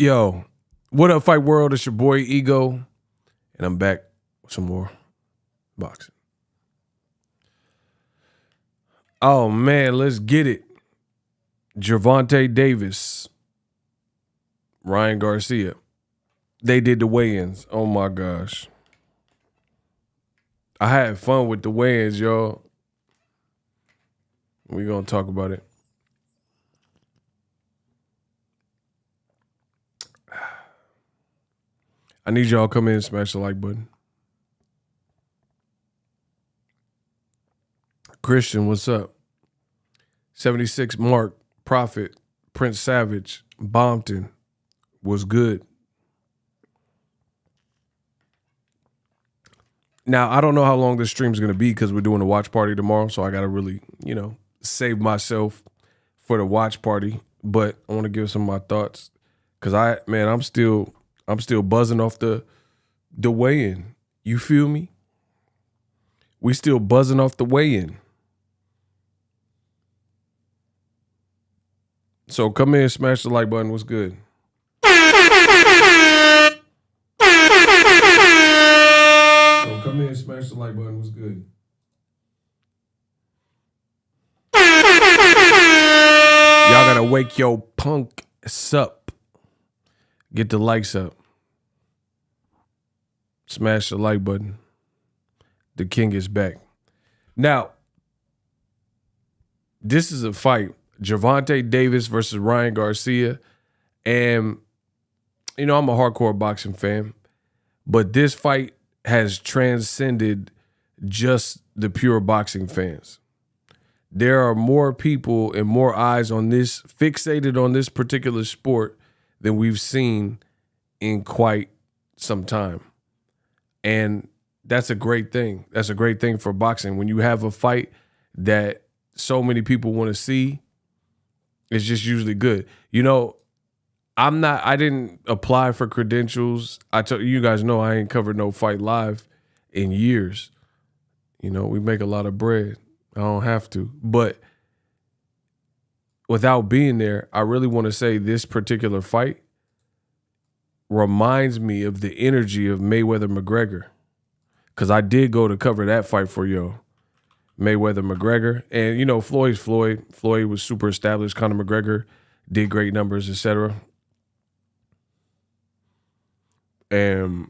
Yo, what up, Fight World? It's your boy Ego, and I'm back with some more boxing. Oh man, let's get it. Gervonta Davis, Ryan Garcia. They did the weigh-ins. Oh my gosh. I had fun with the weigh-ins, y'all. We're gonna talk about it. I need y'all to come in and smash the like button. Christian, what's up? 76 Mark, Prophet, Prince Savage, Bompton, was good. Now, I don't know how long this stream's going to be because we're doing a watch party tomorrow, so I got to really, save myself for the watch party. But I want to give some of my thoughts because I'm still buzzing off the weigh-in. You feel me? We still buzzing off the weigh-in. So come in and smash the like button. What's good? So come in and smash the like button. What's good? Y'all gotta wake your punk up. Get the likes up. Smash the like button. The king is back. Now, this is a fight. Gervonta Davis versus Ryan Garcia. And, I'm a hardcore boxing fan. But this fight has transcended just the pure boxing fans. There are more people and more eyes on this, fixated on this particular sport than we've seen in quite some time. And that's a great thing. That's a great thing for boxing. When you have a fight that so many people want to see, it's just usually good. I didn't apply for credentials. You guys know I ain't covered no fight live in years. We make a lot of bread. I don't have to. But without being there, I really want to say this particular fight reminds me of the energy of Mayweather-McGregor. Because I did go to cover that fight for y'all. Mayweather-McGregor. And, Floyd's Floyd. Floyd was super established. Conor McGregor did great numbers, etc. And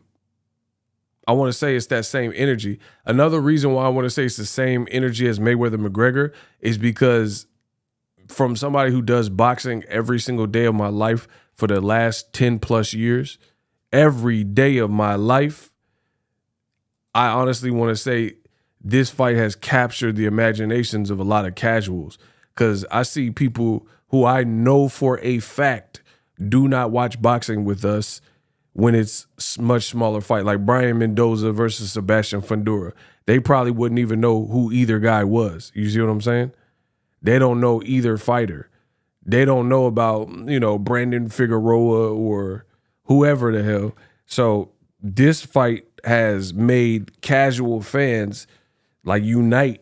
I want to say it's that same energy. Another reason why I want to say it's the same energy as Mayweather-McGregor is because from somebody who does boxing every single day of my life for the last 10 plus years, every day of my life, I honestly want to say this fight has captured the imaginations of a lot of casuals because I see people who I know for a fact do not watch boxing with us when it's much smaller fight, like Brian Mendoza versus Sebastian Fundora. They probably wouldn't even know who either guy was. You see what I'm saying? They don't know either fighter. They don't know about, Brandon Figueroa or whoever the hell. So this fight has made casual fans unite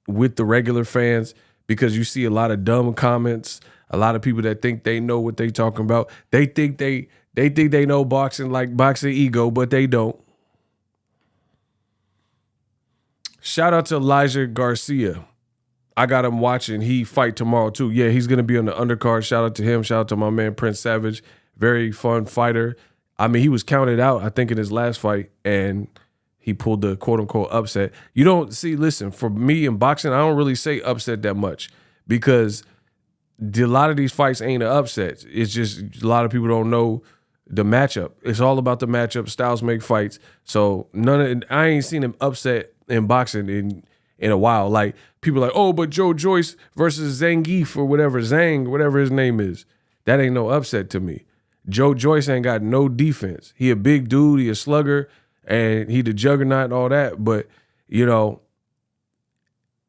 with the regular fans because you see a lot of dumb comments, a lot of people that think they know what they talking about. They think they know boxing like Boxingego, but they don't. Shout out to Elijah Garcia. I got him watching. He fight tomorrow too. Yeah, he's going to be on the undercard. Shout out to him. Shout out to my man Prince Savage. Very fun fighter. I mean, he was counted out, I think, in his last fight, and he pulled the quote-unquote upset. You don't see, listen, for me in boxing, I don't really say upset that much because a lot of these fights ain't an upset. It's just a lot of people don't know the matchup. It's all about the matchup. Styles make fights. So I ain't seen him upset in boxing in a while. Like, people are like, oh, but Joe Joyce versus Zangief or whatever, Zhang, whatever his name is. That ain't no upset to me. Joe Joyce ain't got no defense. He a big dude, he a slugger, and he the juggernaut and all that. But,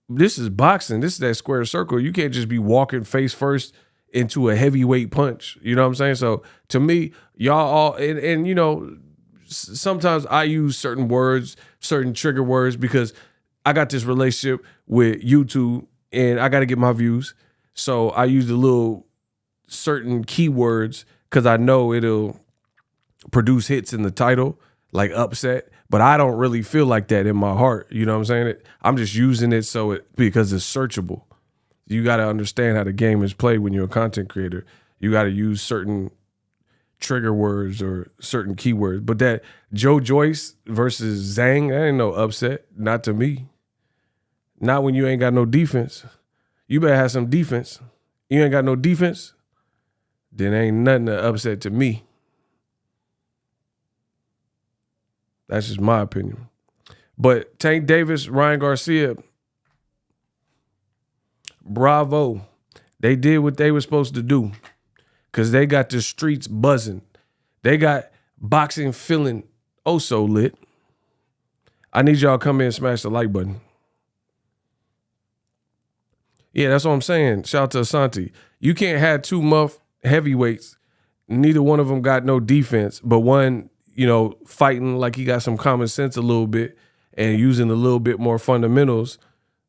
this is boxing. This is that square circle. You can't just be walking face first into a heavyweight punch. You know what I'm saying? So to me, y'all all, and sometimes I use certain words, certain trigger words because I got this relationship with YouTube and I got to get my views. So I use the little certain keywords because I know it'll produce hits in the title, like upset. But I don't really feel like that in my heart. You know what I'm saying? I'm just using it because it's searchable. You got to understand how the game is played when you're a content creator. You got to use certain trigger words or certain keywords. But that Joe Joyce versus Zhang, that ain't no upset. Not to me. Not when you ain't got no defense. You better have some defense. You ain't got no defense, then ain't nothing to upset to me. That's just my opinion. But Tank Davis, Ryan Garcia, bravo. They did what they were supposed to do because they got the streets buzzing. They got boxing feeling oh so lit. I need y'all to come in and smash the like button. Yeah, that's what I'm saying. Shout out to Asante. You can't have two muff heavyweights. Neither one of them got no defense, but one, fighting like he got some common sense a little bit and using a little bit more fundamentals.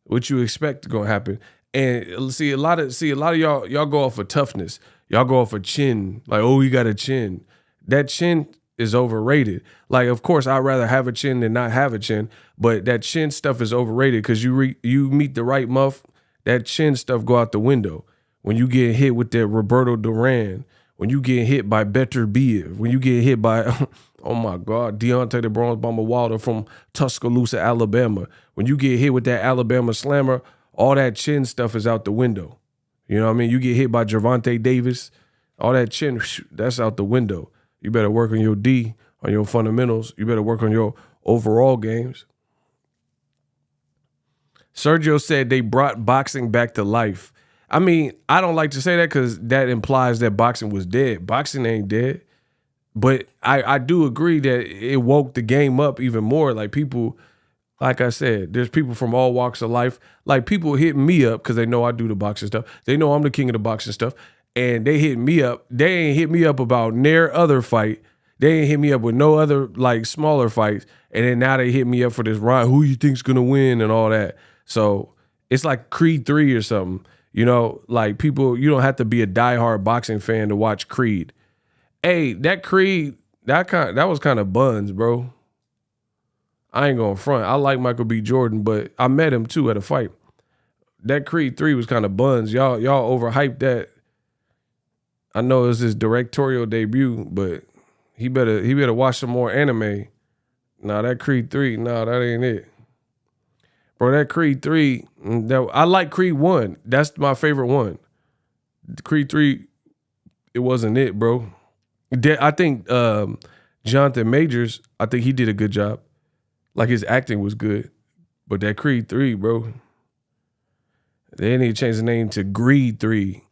What you expect going to happen? And see a lot of y'all go off of toughness. Y'all go off of chin. Like, oh, he got a chin. That chin is overrated. Like, of course, I'd rather have a chin than not have a chin, but that chin stuff is overrated because you meet the right muff. That chin stuff go out the window. When you get hit with that Roberto Duran, when you get hit by Better Biev, when you get hit by, oh my God, Deontay the Bronze Bomber Wilder from Tuscaloosa, Alabama. When you get hit with that Alabama slammer, all that chin stuff is out the window. You know what I mean? You get hit by Gervonta Davis, all that chin, that's out the window. You better work on your D, on your fundamentals. You better work on your overall games. Sergio said they brought boxing back to life. I mean, I don't like to say that because that implies that boxing was dead. Boxing ain't dead. But I do agree that it woke the game up even more. Like people, like I said, there's people from all walks of life. Like people hit me up because they know I do the boxing stuff. They know I'm the king of the boxing stuff. And they hit me up. They ain't hit me up about near other fight. They ain't hit me up with no other like smaller fights. And then now they hit me up for this round. Who you think's going to win and all that. So it's like Creed 3 or something. Like people, you don't have to be a diehard boxing fan to watch Creed. Hey, that Creed, that was kind of buns, bro. I ain't gonna front. I like Michael B. Jordan, but I met him too at a fight. That Creed 3 was kind of buns. Y'all overhyped that. I know it was his directorial debut, but he better watch some more anime. Nah, that Creed 3, that ain't it. Bro, that Creed 3, I like Creed 1. That's my favorite one. Creed 3, it wasn't it, bro. I think Jonathan Majors, I think he did a good job. Like his acting was good. But that Creed 3, bro, they need to change the name to Greed 3.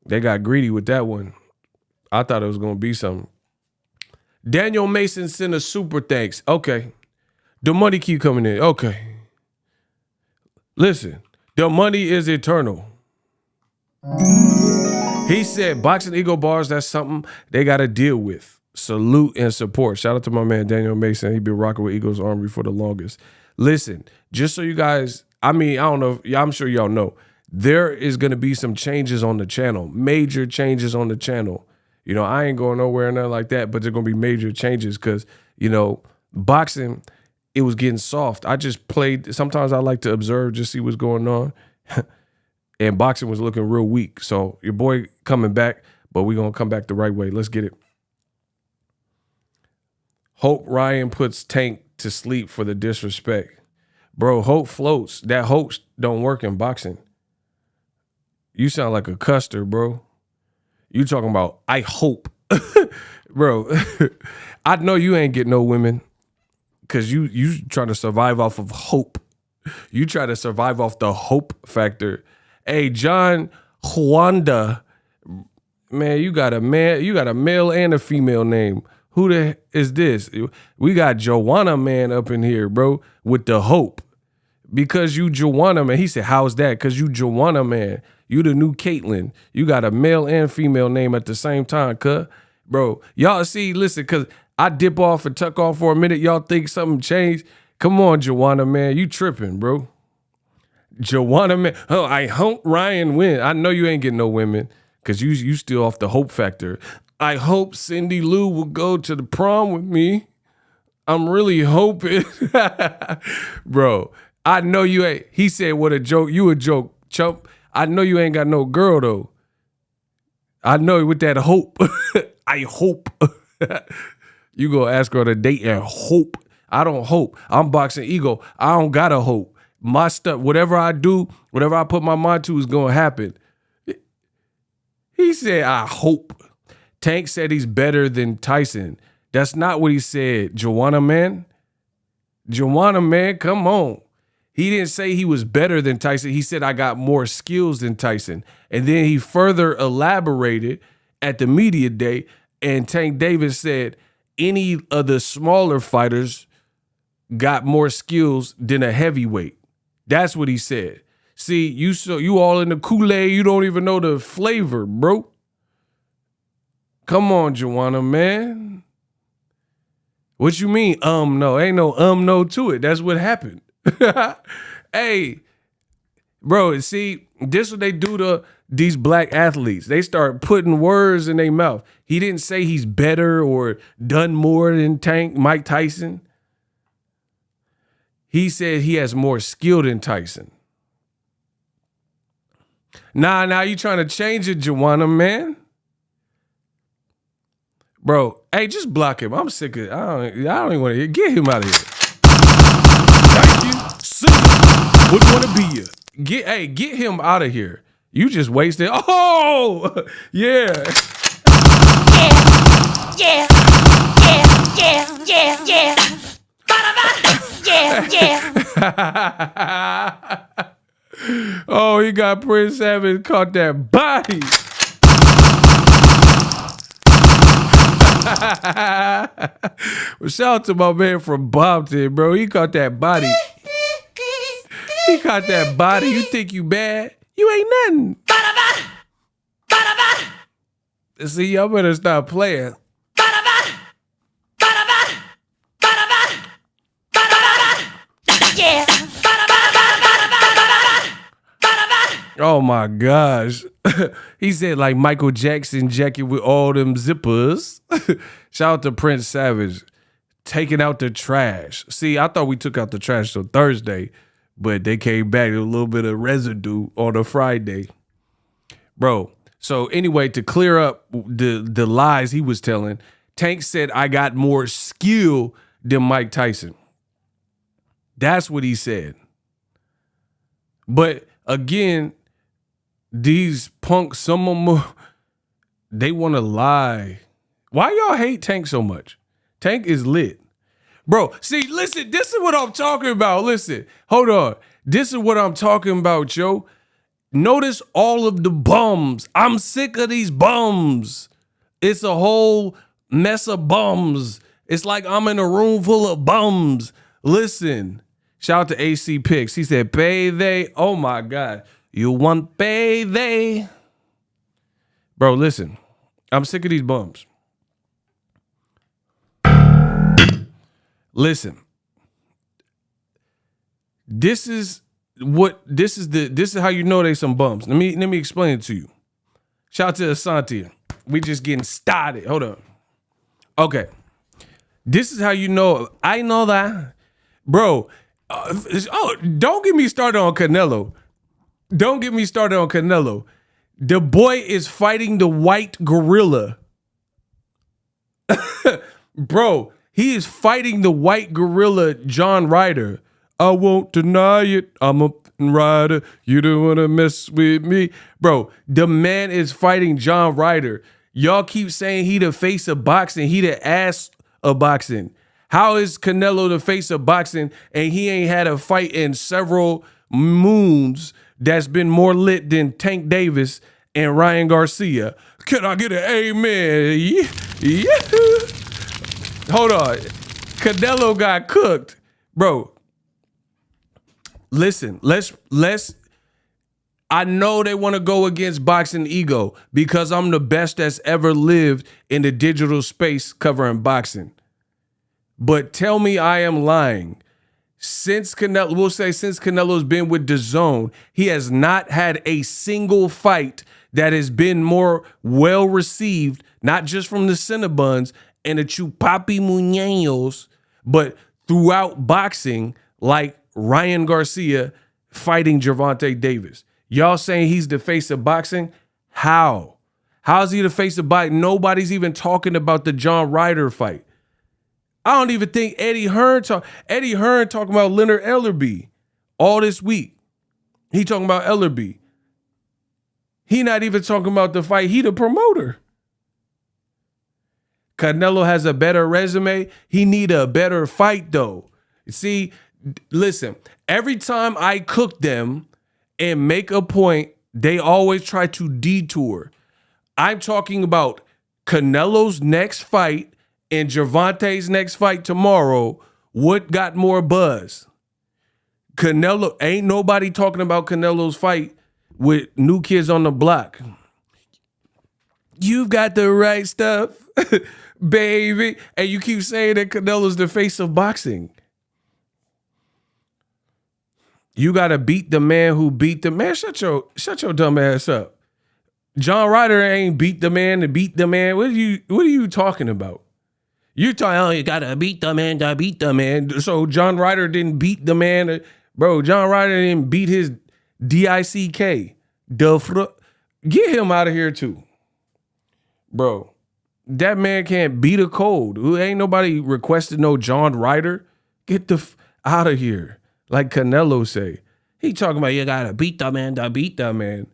They got greedy with that one. I thought it was going to be something. Daniel Mason sent a super thanks. Okay. The money keep coming in. Okay. Listen, the money is eternal. He said boxing ego bars, that's something they got to deal with. Salute and support. Shout out to my man, Daniel Mason. He been rocking with Eagles Armory for the longest. Listen, just so you guys, I don't know, I'm sure y'all know, there is going to be some changes on the channel, major changes on the channel. I ain't going nowhere or nothing like that, but there's going to be major changes because, boxing, it was getting soft. I just played. Sometimes I like to observe, just see what's going on. And boxing was looking real weak. So your boy coming back, but we're going to come back the right way. Let's get it. Hope Ryan puts Tank to sleep for the disrespect. Bro, hope floats. That hope don't work in boxing. You sound like a custer, bro. You talking about, I hope. Bro, I know you ain't get no women. Because you trying to survive off of hope. You try to survive off the hope factor. Hey, John Juanda, man, you got a male and a female name. Who the is this? We got Joanna man up in here, bro, with the hope. Because you Joanna man. He said, how's that? Because you Joanna man. You the new Caitlyn. You got a male and female name at the same time, cuh. Bro, y'all see, listen, because I dip off and tuck off for a minute. Y'all think something changed? Come on, Joanna, man. You tripping, bro. Joanna, man. Oh, I hope Ryan win. I know you ain't getting no women because you still off the hope factor. I hope Cindy Lou will go to the prom with me. I'm really hoping. Bro, I know you ain't. He said, what a joke. You a joke, chump. I know you ain't got no girl, though. I know with that hope. I hope. You go ask her on a date and hope. I don't hope. I'm Boxingego. I don't got to hope. My stuff, whatever I do, whatever I put my mind to is going to happen. He said, I hope. Tank said he's better than Tyson. That's not what he said, Joanna, man. Joanna, man, come on. He didn't say he was better than Tyson. He said, I got more skills than Tyson. And then he further elaborated at the media day, and Tank Davis said, any of the smaller fighters got more skills than a heavyweight. That's what he said. See, you all in the Kool-Aid, you don't even know the flavor, bro. Come on, Joanna, man. What you mean, no? Ain't no no to it. That's what happened. Hey, bro, see, this is what they do to these black athletes. They start putting words in their mouth. He didn't say he's better or done more than Mike Tyson. He said he has more skill than Tyson. Now you trying to change it, Joanna, man. Bro, hey, just block him. I'm sick of it. I don't even want to get him out of here. Thank you. What you want to be you? Get him out of here. You just wasted. Oh, yeah. Yeah. Oh, he got Prince Savage, caught that body. Well, shout out to my man from Bompton, bro. He caught that body. He caught that body. You think you bad? You ain't nothing. See, y'all better stop playing. Oh my gosh. He said like Michael Jackson jacket with all them zippers. Shout out to Prince Savage. Taking out the trash. See, I thought we took out the trash on Thursday, but they came back with a little bit of residue on a Friday. Bro, so anyway, to clear up the lies he was telling, Tank said, I got more skill than Mike Tyson. That's what he said. But again, these punks, some of them, they want to lie. Why y'all hate Tank so much? Tank is lit. Bro, see, listen, this is what I'm talking about. Listen, hold on. This is what I'm talking about, yo. Notice all of the bums. I'm sick of these bums. It's a whole mess of bums. It's like I'm in a room full of bums. Listen, shout out to AC Picks. He said, pay they. Oh, my God. You want pay they. Bro, listen, I'm sick of these bums. Listen, this is how you know they some bums. Let me explain it to you. Shout out to Asante. We just getting started. Hold on. Okay. This is how you know. I know that. Bro, don't get me started on Canelo. Don't get me started on Canelo. The boy is fighting the white gorilla. Bro, he is fighting the white gorilla, John Ryder. I won't deny it. I'm a Ryder. You don't want to mess with me. Bro, the man is fighting John Ryder. Y'all keep saying he the face of boxing. He the ass of boxing. How is Canelo the face of boxing and he ain't had a fight in several moons that's been more lit than Tank Davis and Ryan Garcia? Can I get an amen? Yeah. Hold on. Canelo got cooked. Bro, listen, let's I know they want to go against Boxingego because I'm the best that's ever lived in the digital space covering boxing. But tell me I am lying. Since Canelo's been with DAZN, he has not had a single fight that has been more well received, not just from the Cinnabons and the Chupapi Muñeños, but throughout boxing, like Ryan Garcia fighting Gervonta Davis. Y'all saying he's the face of boxing? How? How is he the face of boxing? Nobody's even talking about the John Ryder fight. I don't even think Eddie Hearn talking about Leonard Ellerbe all this week. He talking about Ellerbe. He not even talking about the fight. He the promoter. Canelo has a better resume. He need a better fight though. See, listen, every time I cook them and make a point, they always try to detour. I'm talking about Canelo's next fight and Gervonta's next fight tomorrow. What got more buzz? Canelo, ain't nobody talking about Canelo's fight with New Kids on the Block. You've got the right stuff, baby. And you keep saying that Canelo's the face of boxing. You got to beat the man who beat the man. Shut your dumb ass up. John Ryder ain't beat the man to beat the man. What are you talking about? You talking, oh, you got to beat the man to beat the man. So John Ryder didn't beat the man. Bro, John Ryder didn't beat his DICK. Get him out of here too. Bro, that man can't beat a cold. Ain't nobody requested no John Ryder. Get the out of here. Like Canelo say. He talking about you got to beat the man to beat the man.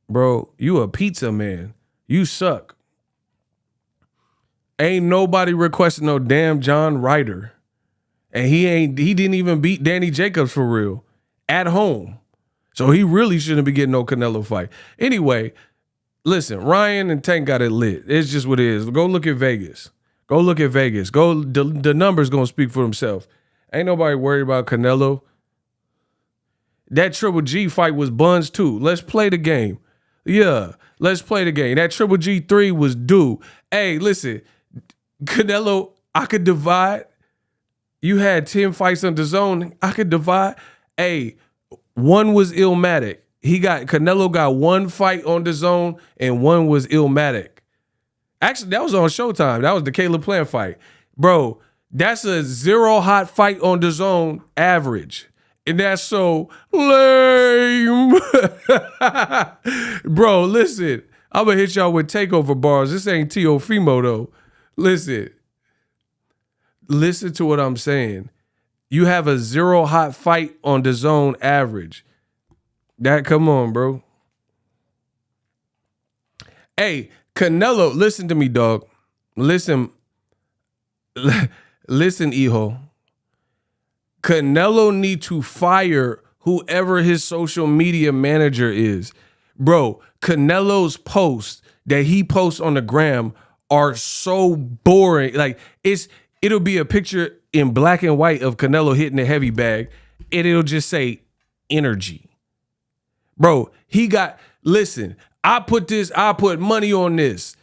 Bro, you a pizza man. You suck. Ain't nobody requesting no damn John Ryder. And he didn't even beat Danny Jacobs for real at home. So he really shouldn't be getting no Canelo fight. Anyway, listen, Ryan and Tank got it lit. It's just what it is. Go look at Vegas. Go look at Vegas. The numbers gonna speak for themselves. Ain't nobody worried about Canelo. That Triple G fight was buns too. Let's play the game. Yeah, let's play the game. That Triple G3 was due. Hey, listen, Canelo, I could divide. You had 10 fights on DAZN. I could divide. Hey, one was Illmatic. Canelo got one fight on DAZN and one was Illmatic. Actually, that was on Showtime. That was the Caleb Plant fight. Bro, that's a 0 hot fight on DAZN average. And that's so lame. Bro, listen. I'm going to hit y'all with takeover bars. This ain't Teofimo, though. Listen to what I'm saying. You have a 0 hot fight on DAZN average. Come on, bro. Hey, Canelo, listen to me, dog. Listen, Iho. Canelo need to fire whoever his social media manager is. Bro, Canelo's posts that he posts on the gram are so boring. Like, it'll be a picture in black and white of Canelo hitting a heavy bag, and it'll just say energy. Bro, listen, I put money on this.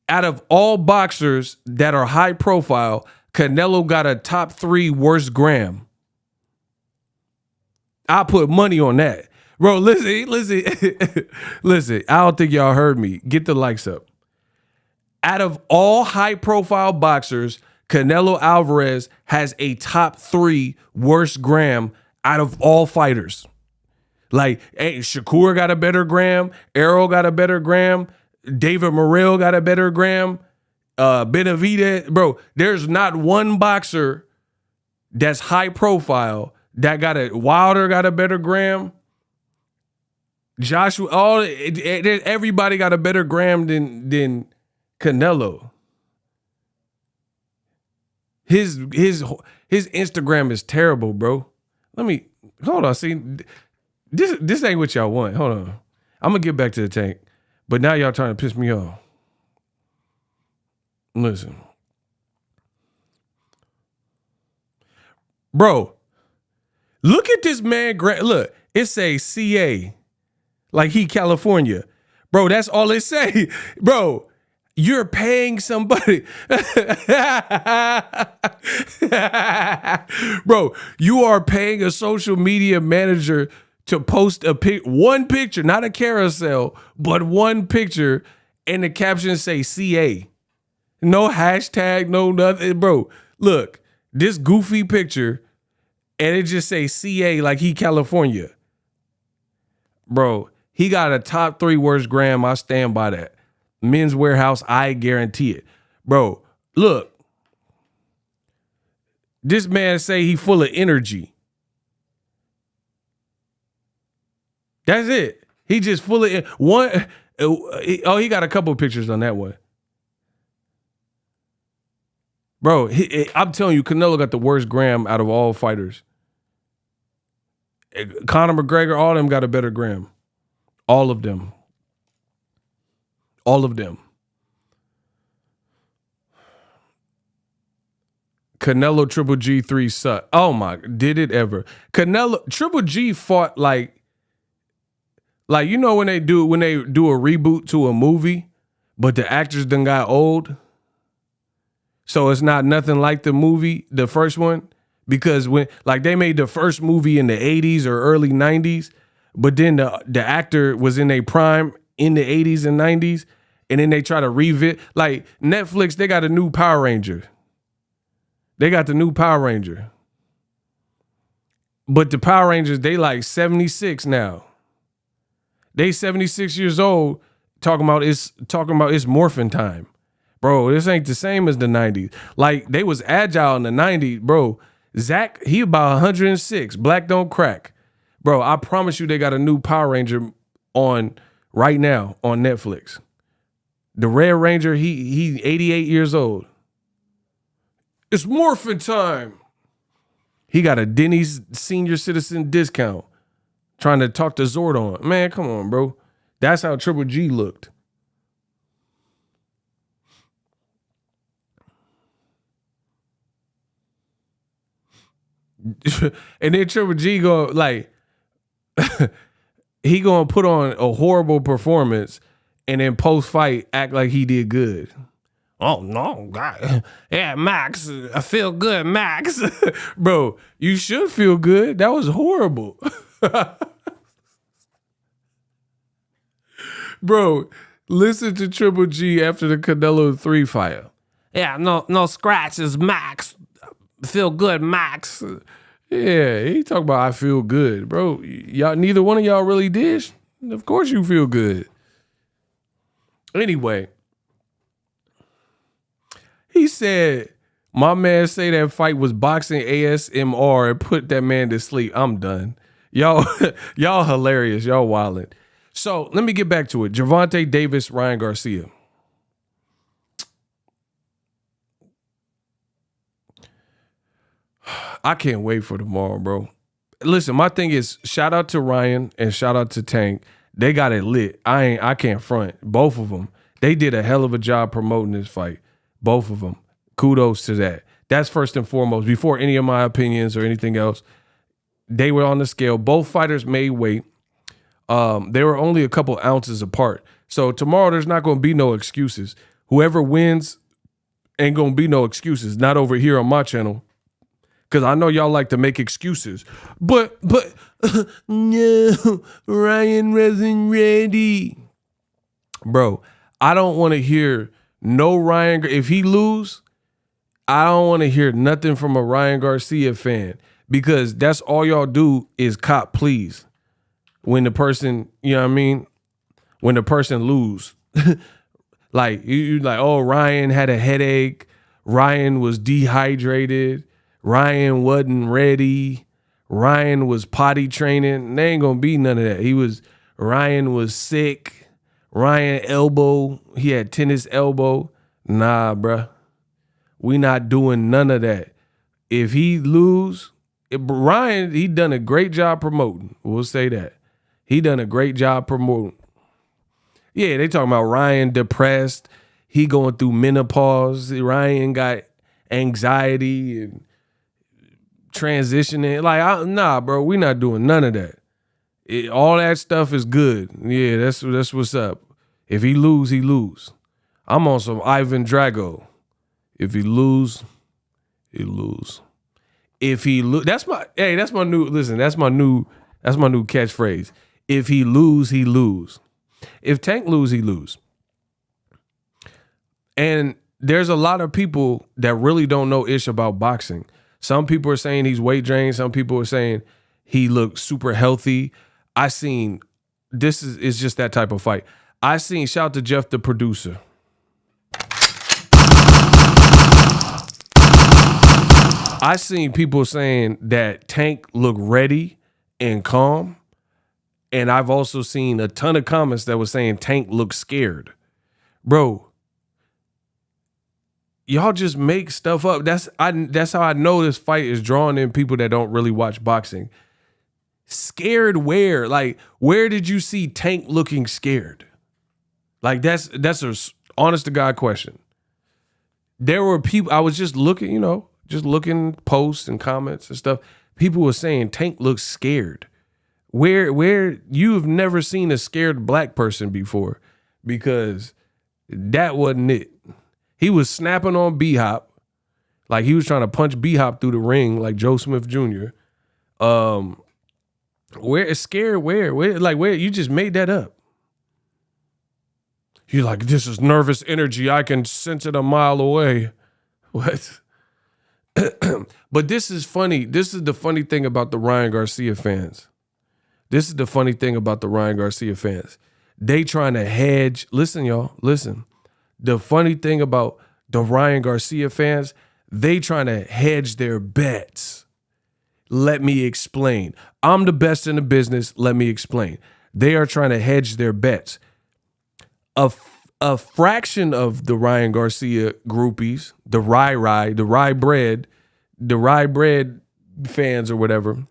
Out of all boxers that are high profile, Canelo got a top 3 worst gram. I put money on that. Bro, listen. Listen, I don't think y'all heard me. Get the likes up. Out of all high-profile boxers, Canelo Alvarez has a top 3 worst gram out of all fighters. Like, hey, Shakur got a better gram. Errol got a better gram. David Morrell got a better gram. Benavidez. Bro, there's not one boxer that's high-profile that Wilder got a better gram. Joshua, everybody got a better gram than Canelo. His Instagram is terrible, bro. Hold on. See, this ain't what y'all want. Hold on. I'm gonna get back to the tank, but now y'all trying to piss me off. Listen, bro. Look at this man. Look, it say CA, like he California. Bro, that's all it say. Bro, you're paying somebody. Bro, you are paying a social media manager to post one picture, not a carousel, but one picture, and the caption say CA. No hashtag, no nothing. Bro, look, this goofy picture, and it just say CA like he California. Bro, he got a top 3 worst gram. I stand by that. Men's Warehouse, I guarantee it. Bro, look. This man say he full of energy. That's it. He just full of one. Oh, he got a couple of pictures on that one. Bro, I'm telling you, Canelo got the worst gram out of all fighters. Conor McGregor, all of them got a better gram. All of them. All of them. Canelo Triple G 3 suck. Oh my, did it ever? Canelo Triple G fought like you know when they do a reboot to a movie, but the actors done got old. So it's not nothing like the movie, the first one, because when like they made the first movie in the 80s or early 90s, but then the actor was in a prime in the 80s and 90s, and then they try to revisit. Like Netflix, they got a new Power Ranger. They got the new Power Ranger. But the Power Rangers, they like 76 now. They 76 years old talking about it's morphin' time. Bro, this ain't the same as the 90s. Like, they was agile in the 90s, bro. Zach, he about 106. Black don't crack. Bro, I promise you they got a new Power Ranger on right now on Netflix. The Red Ranger, he 88 years old. It's morphin' time. He got a Denny's senior citizen discount trying to talk to Zordon. Man, come on, bro. That's how Triple G looked. And then Triple G go like he gonna put on a horrible performance and then post fight act like he did good. Oh no, God. Yeah, Max, I feel good, Max. Bro, you should feel good. That was horrible. Bro, listen to Triple G after the Canelo 3 fight. Yeah, no scratches, Max. Feel good, Max. Yeah, he talk about I feel good, bro. Y'all, neither one of y'all really did. Of course you feel good. Anyway, he said, my man say that fight was boxing ASMR and put that man to sleep. I'm done. Y'all hilarious. Y'all wildin'. So let me get back to it. Gervonta Davis, Ryan Garcia. I can't wait for tomorrow, bro. Listen, my thing is shout out to Ryan and shout out to Tank. They got it lit. I can't front. Both of them. They did a hell of a job promoting this fight. Both of them. Kudos to that. That's first and foremost. Before any of my opinions or anything else, they were on the scale. Both fighters made weight. They were only a couple ounces apart. So tomorrow there's not going to be no excuses. Whoever wins ain't going to be no excuses. Not over here on my channel. Because I know y'all like to make excuses. But no, Ryan wasn't ready. Bro, I don't want to hear no Ryan. If he lose, I don't want to hear nothing from a Ryan Garcia fan. Because that's all y'all do is cop please. When the person, you know what I mean? When the person lose. Like, you like, oh, Ryan had a headache. Ryan was dehydrated. Ryan wasn't ready. Ryan was potty training. There ain't gonna be none of that. Ryan was sick. Ryan elbow. He had tennis elbow. Nah, bruh. We not doing none of that. If he lose, Ryan, he done a great job promoting. We'll say that. He done a great job promoting. Yeah, they talking about Ryan depressed. He going through menopause. Ryan got anxiety and transitioning. Like, nah, bro, we not doing none of that. All that stuff is good. Yeah, that's what's up. If he lose, he lose. I'm on some Ivan Drago. If he lose, he lose. If he lose, that's my new That's my new catchphrase. If he lose, he lose. If Tank lose, he lose. And there's a lot of people that really don't know ish about boxing. Some people are saying he's weight drained. Some people are saying he looks super healthy. This is just that type of fight. Shout out to Jeff, the producer. I seen people saying that Tank looked ready and calm. And I've also seen a ton of comments that were saying Tank looked scared. Bro, y'all just make stuff up. That's how I know this fight is drawing in people that don't really watch boxing. Scared where? Like, where did you see Tank looking scared? Like, that's a honest to God question. There were people, I was just looking, looking posts and comments and stuff. People were saying Tank looks scared. Where you have never seen a scared black person before, because that wasn't it. He was snapping on B-Hop, like he was trying to punch B-Hop through the ring like Joe Smith Jr. Where is scared? Where you just made that up? You're like, this is nervous energy. I can sense it a mile away. What? But this is funny. This is the funny thing about the Ryan Garcia fans. They trying to hedge. Listen, y'all. Listen. The funny thing about the Ryan Garcia fans, they trying to hedge their bets. Let me explain. I'm the best in the business. Let me explain. They are trying to hedge their bets. A fraction of the Ryan Garcia groupies, the rye bread fans or whatever,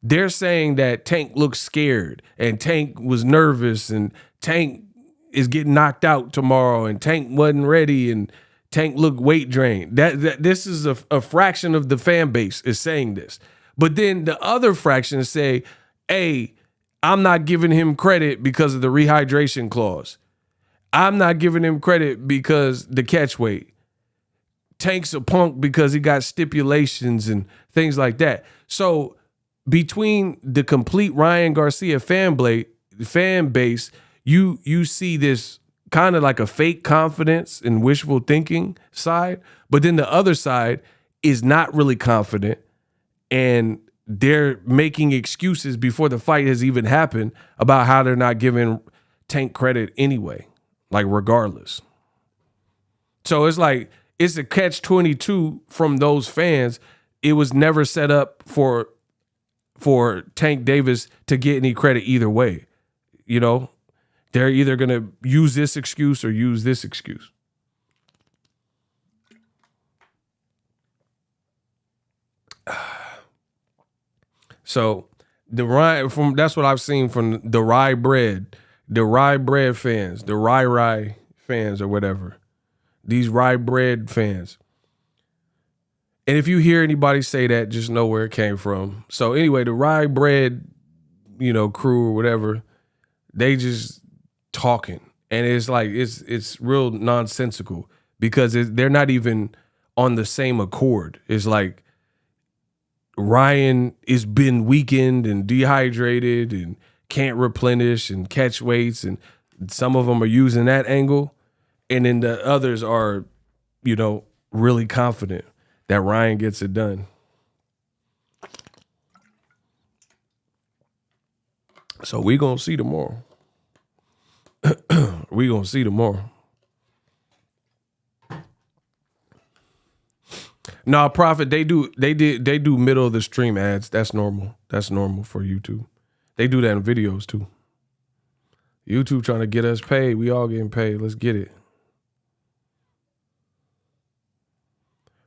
they're saying that Tank looks scared and Tank was nervous and Tank is getting knocked out tomorrow and Tank wasn't ready and Tank looked weight drained. This is a fraction of the fan base is saying this. But then the other fraction say, hey, I'm not giving him credit because of the rehydration clause. I'm not giving him credit because the catch weight. Tank's a punk because he got stipulations and things like that. So between the complete Ryan Garcia fan base, you see this kind of like a fake confidence and wishful thinking side, but then the other side is not really confident and they're making excuses before the fight has even happened about how they're not giving Tank credit anyway, like regardless. So it's like, it's a catch-22 from those fans. It was never set up for Tank Davis to get any credit either way. They're either going to use this excuse or use this excuse. So that's what I've seen from the rye bread fans, the rye fans or whatever. These rye bread fans. And if you hear anybody say that, just know where it came from. So anyway, the rye bread, crew or whatever, they just talking. And it's like, it's real nonsensical because they're not even on the same accord. It's like Ryan has been weakened and dehydrated and can't replenish and catch weights. And some of them are using that angle. And then the others are, really confident that Ryan gets it done. So we gonna see tomorrow. We gonna see tomorrow. Nah, Prophet, they do middle of the stream ads. That's normal. That's normal for YouTube. They do that in videos too. YouTube trying to get us paid. We all getting paid. Let's get it.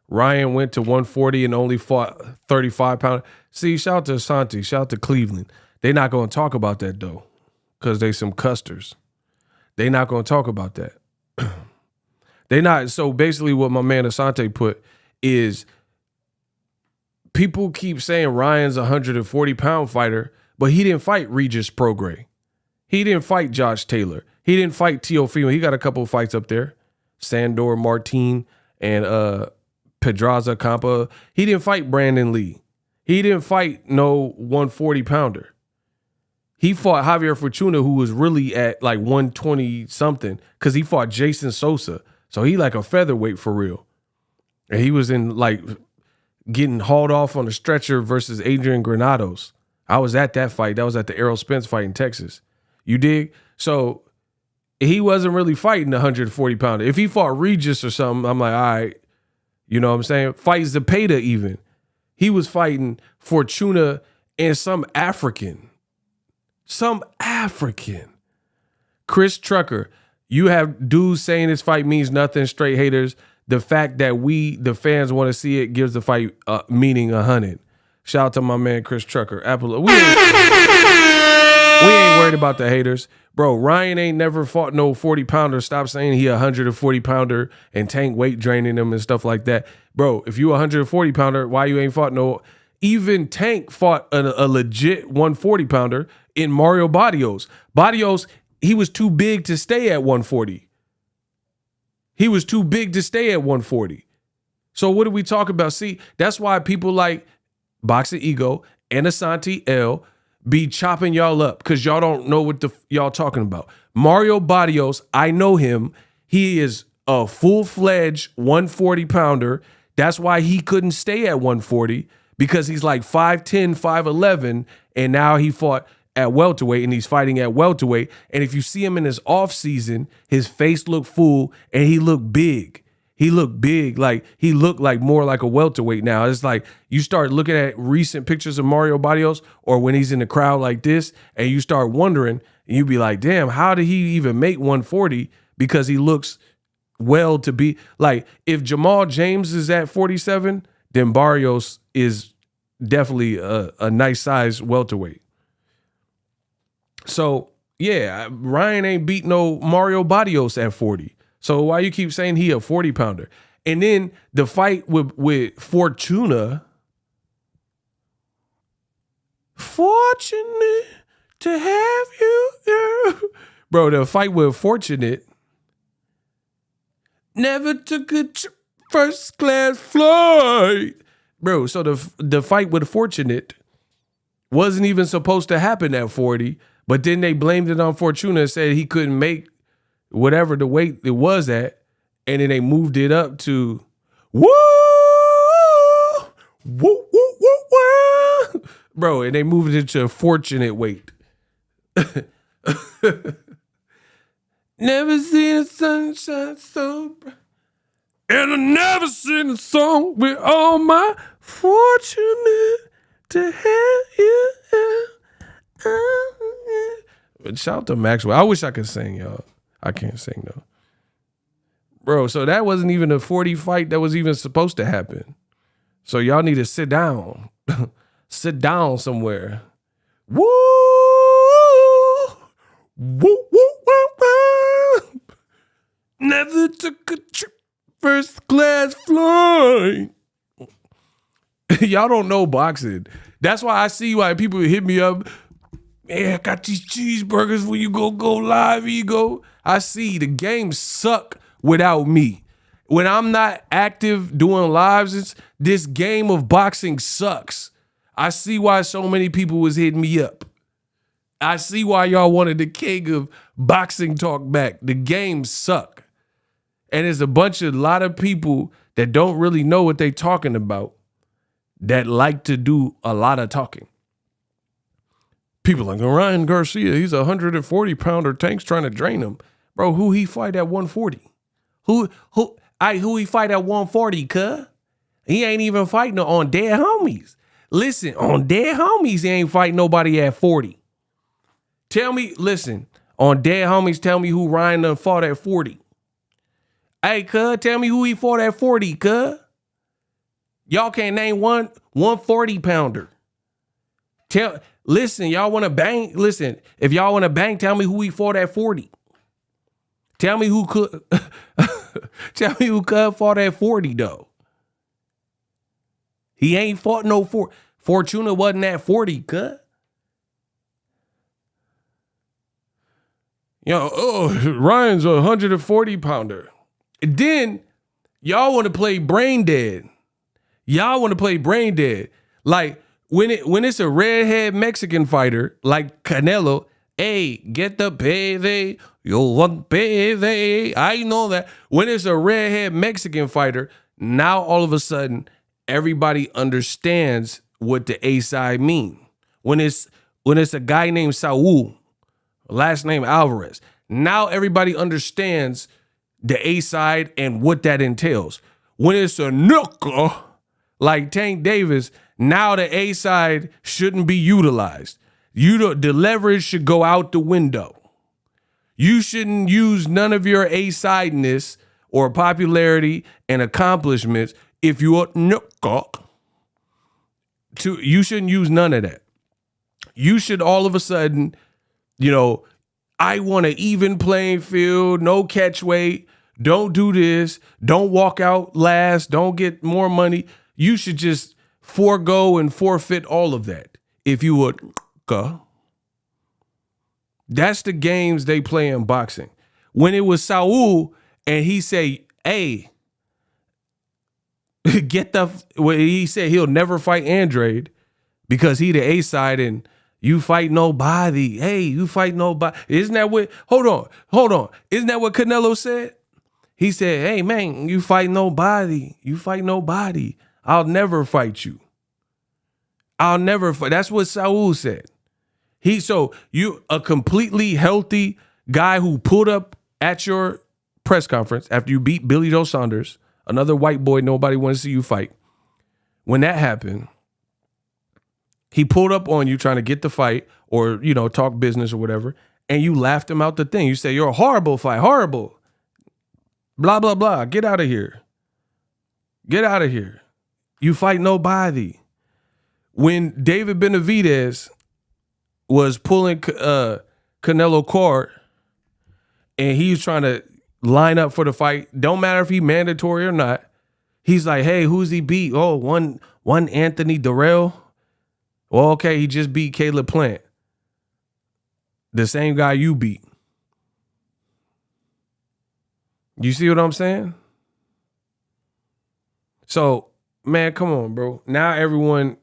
Ryan went to 140 and only fought 35 pounds. See, shout out to Asante, shout out to Cleveland. They not going to talk about that though, because they some custers. They not going to talk about that. They not. So basically what my man Asante put is people keep saying Ryan's a 140-pound fighter, but he didn't fight Regis Prograis. He didn't fight Josh Taylor. He didn't fight Teofimo. He got a couple of fights up there. Sandor Martin and Pedraza Campa. He didn't fight Brandon Lee. He didn't fight no 140 pounder. He fought Javier Fortuna, who was really at like 120 something, because he fought Jason Sosa. So he like a featherweight for real. And he was in like getting hauled off on a stretcher versus Adrian Granados. I was at that fight. That was at the Errol Spence fight in Texas. You dig? So he wasn't really fighting the 140 pounder. If he fought Regis or something, I'm like, all right. You know what I'm saying? Fight Zepeda even. He was fighting Fortuna and some African. Chris Trucker. You have dudes saying this fight means nothing, straight haters. The fact that we, the fans, want to see it gives the fight meaning 100. Shout out to my man Chris Trucker. We ain't worried about the haters. Bro, Ryan ain't never fought no 40 pounder. Stop saying he 140 pounder and Tank weight draining him and stuff like that. Bro, if you 140 pounder, why you ain't fought no... Even Tank fought a legit 140 pounder in Mario Barrios. Barrios, he was too big to stay at 140. He was too big to stay at 140. So what do we talk about? See, that's why people like Boxingego and Asante L be chopping y'all up, because y'all don't know what y'all talking about. Mario Barrios, I know him. He is a full-fledged 140 pounder. That's why he couldn't stay at 140, because he's like 5'10", 5'11", and now he fought at welterweight, and he's fighting at welterweight. And if you see him in his off season, his face looked full and he looked big. He looked big, like he looked like more like a welterweight now. It's like you start looking at recent pictures of Mario Barrios, or when he's in the crowd like this, and you start wondering, and you be like, damn, how did he even make 140? Because he looks well to be like, if Jamal James is at 47, then Barrios is definitely a nice size welterweight. So yeah, Ryan ain't beat no Mario Barrios at 40. So why you keep saying he a 40 pounder? And then the fight with Fortuna. Fortunate to have you, girl. Bro, the fight with Fortunate. Never took a first class flight. Bro, so the fight with Fortunate wasn't even supposed to happen at 40, but then they blamed it on Fortuna and said he couldn't make whatever the weight it was at, and then they moved it up to woo, woo, woo, woo, woo. Bro, and they moved it to a Fortunate weight. Never seen a sunshine so bright, and I never seen a song with all my fortunate to have you. Shout out to Maxwell. I wish I could sing, y'all. I can't sing though. Bro, so that wasn't even a 40 fight that was even supposed to happen. So y'all need to sit down. Sit down somewhere. Woo! Woo, woo, woo, woo. Never took a trip first class flight. Y'all don't know boxing. That's why I see why people hit me up. Man, I got these cheeseburgers when you go live, ego. I see the games suck without me. When I'm not active doing lives, this game of boxing sucks. I see why so many people was hitting me up. I see why y'all wanted the king of boxing talk back. The games suck. And there's a lot of people that don't really know what they talking about that like to do a lot of talking. People like Ryan Garcia, he's a 140 pounder. Tank's trying to drain him. Bro, who he fight at 140? Who he fight at 140, cuh? He ain't even fighting on dead homies. Listen, on dead homies, he ain't fighting nobody at 40. Tell me, listen, on dead homies, tell me who Ryan done fought at 40. Hey, cuh, tell me who he fought at 40, cuh. Y'all can't name one 140 pounder. Listen, y'all want to bang? Listen, if y'all want to bang, tell me who he fought at 40. Tell me who could fought at 40 though. He ain't fought no Fortuna wasn't at 40, cut. Ryan's a 140 pounder. And then y'all want to play brain dead. Like When it's a redhead Mexican fighter like Canelo, hey, get the payday, you want payday. I know that. When it's a redhead Mexican fighter, now all of a sudden everybody understands what the A side mean. When it's a guy named Saul, last name Alvarez, now everybody understands the A side and what that entails. When it's a nooker like Tank Davis, now the A side shouldn't be utilized. The leverage should go out the window. You shouldn't use none of your A sideness or popularity and accomplishments if you're a nooker. You shouldn't use none of that. You should all of a sudden, I want an even playing field, no catch weight, don't do this, don't walk out last, don't get more money. You should just forego and forfeit all of that. If you would, that's the games they play in boxing. When it was Saul and he say, hey, he said he'll never fight Andrade because he the A side and you fight nobody. Hey, you fight nobody. Isn't that what, hold on. Isn't that what Canelo said? He said, hey man, you fight nobody. You fight nobody. I'll never fight you. I'll never fight. That's what Saul said. So you a completely healthy guy who pulled up at your press conference after you beat Billy Joe Saunders, another white boy nobody wanted to see you fight. When that happened, he pulled up on you trying to get the fight or, talk business or whatever, and you laughed him out the thing. You say, you're a horrible fight, horrible. Blah, blah, blah. Get out of here. Get out of here. You fight nobody. When David Benavidez was pulling Canelo card and he was trying to line up for the fight, don't matter if he mandatory or not, he's like, hey, who's he beat? Oh, one Anthony Durrell. Well, okay, he just beat Caleb Plant. The same guy you beat. You see what I'm saying? So, man, come on, bro. Now everyone,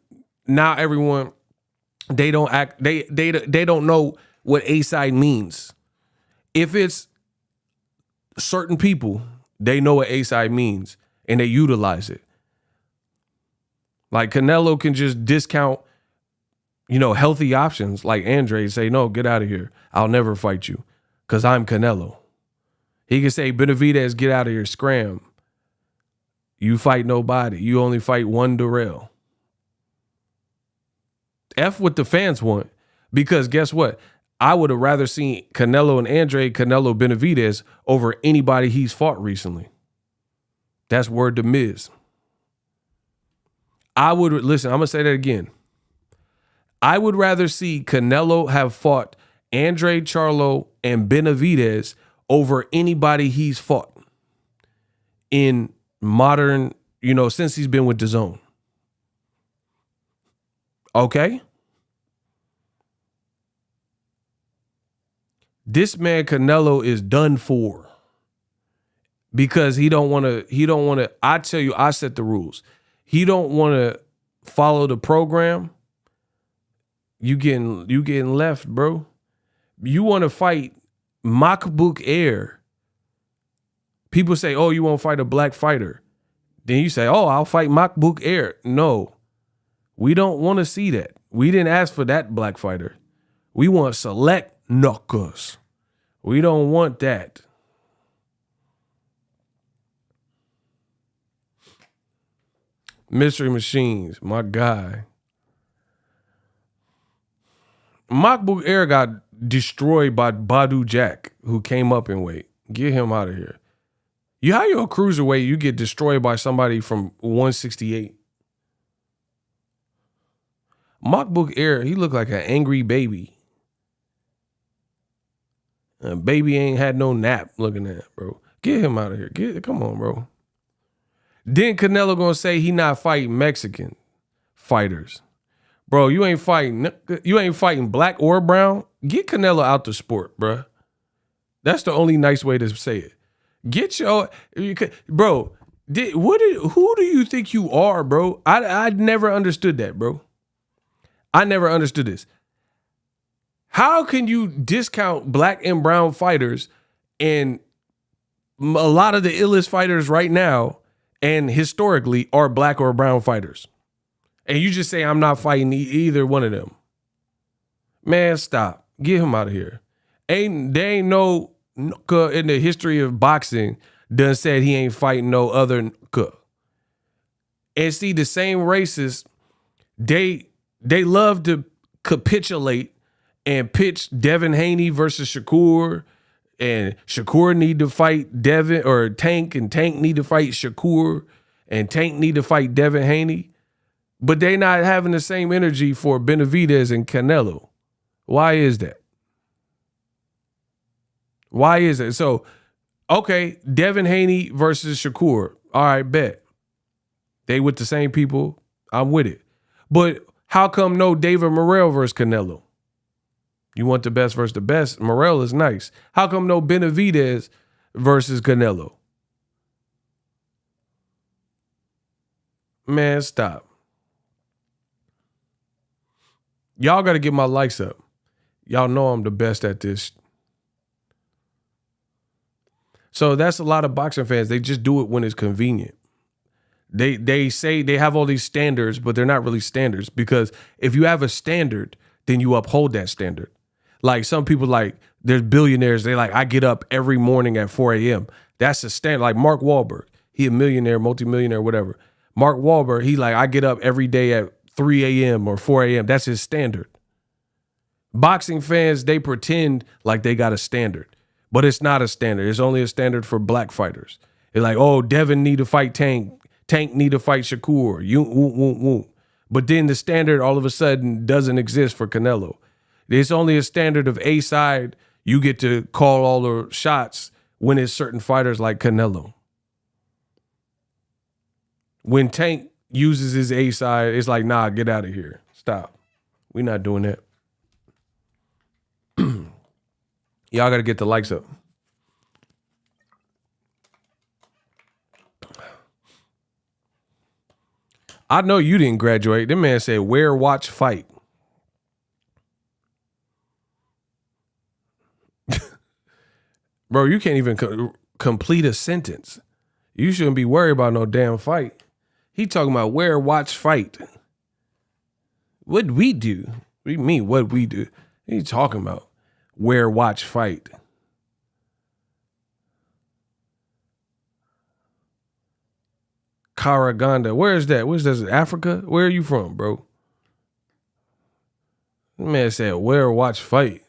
they don't act, they don't know what A-side means. If it's certain people, they know what A-side means and they utilize it. Like Canelo can just discount, healthy options like Andre, say, no, get out of here. I'll never fight you because I'm Canelo. He can say, Benavidez, get out of here, scram. You fight nobody. You only fight one Durrell. F what the fans want. Because guess what? I would have rather seen Canelo and Andre, Canelo Benavidez over anybody he's fought recently. That's word to Miz. Listen, I'm going to say that again. I would rather see Canelo have fought Andre Charlo and Benavidez over anybody he's fought in modern, since he's been with DAZN. Okay? This man Canelo is done for because he don't want to, I tell you, I set the rules. He don't want to follow the program. You getting left, bro. You want to fight Makbuk Air. People say, oh, you won't fight a black fighter. Then you say, oh, I'll fight Makbuk Air. No, we don't want to see that. We didn't ask for that black fighter. We want select knuckles. We don't want that. Mystery Machines, my guy. Makbuk Air got destroyed by Badu Jack, who came up in weight. Get him out of here. How you a cruiserweight, you get destroyed by somebody from 168. Makbuk Air, he looked like an angry baby. A baby ain't had no nap looking at, bro. Get him out of here. Come on, bro. Then Canelo gonna say he not fighting Mexican fighters. Bro, you ain't fighting black or brown. Get Canelo out the sport, bro. That's the only nice way to say it. Bro. Who do you think you are, bro? I never understood that, bro. I never understood this. How can you discount black and brown fighters and a lot of the illest fighters right now and historically are black or brown fighters? And you just say, I'm not fighting either one of them. Man, stop. Get him out of here. There ain't no in the history of boxing done said he ain't fighting no other. And see, the same racists, they love to capitulate and pitch Devin Haney versus Shakur, and Shakur need to fight Devin, or Tank, and Tank need to fight Shakur, and Tank need to fight Devin Haney. But they not having the same energy for Benavidez and Canelo. Why is that? Why is it? So, okay, Devin Haney versus Shakur. All right, bet. They with the same people. I'm with it. But how come no David Morrell versus Canelo? You want the best versus the best? Morrell is nice. How come no Benavidez versus Canelo? Man, stop. Y'all got to get my likes up. Y'all know I'm the best at this. So that's a lot of boxing fans. They just do it when it's convenient. They say they have all these standards, but they're not really standards, because if you have a standard, then you uphold that standard. Like some people, like there's billionaires, they like, I get up every morning at 4 a.m. That's a standard. Like Mark Wahlberg, he a millionaire, multimillionaire, whatever. Mark Wahlberg, he like, I get up every day at 3 a.m. or 4 a.m. That's his standard. Boxing fans, they pretend like they got a standard, but it's not a standard. It's only a standard for black fighters. They're like, oh, Devin need to fight Tank. Tank need to fight Shakur. But then the standard all of a sudden doesn't exist for Canelo. It's only a standard of A side. You get to call all the shots when it's certain fighters like Canelo. When Tank uses his A side, it's like, nah, get out of here. Stop. We're not doing that. Y'all got to get the likes up. I know you didn't graduate. That man said, wear, watch, fight. Bro, you can't even complete a sentence. You shouldn't be worried about no damn fight. He talking about wear, watch, fight. What'd we do? What do you mean, what we do? What are you talking about? Wear, watch, fight. Karaganda. Where is that? Where's that? Africa? Where are you from, bro? The man said, wear, watch, fight.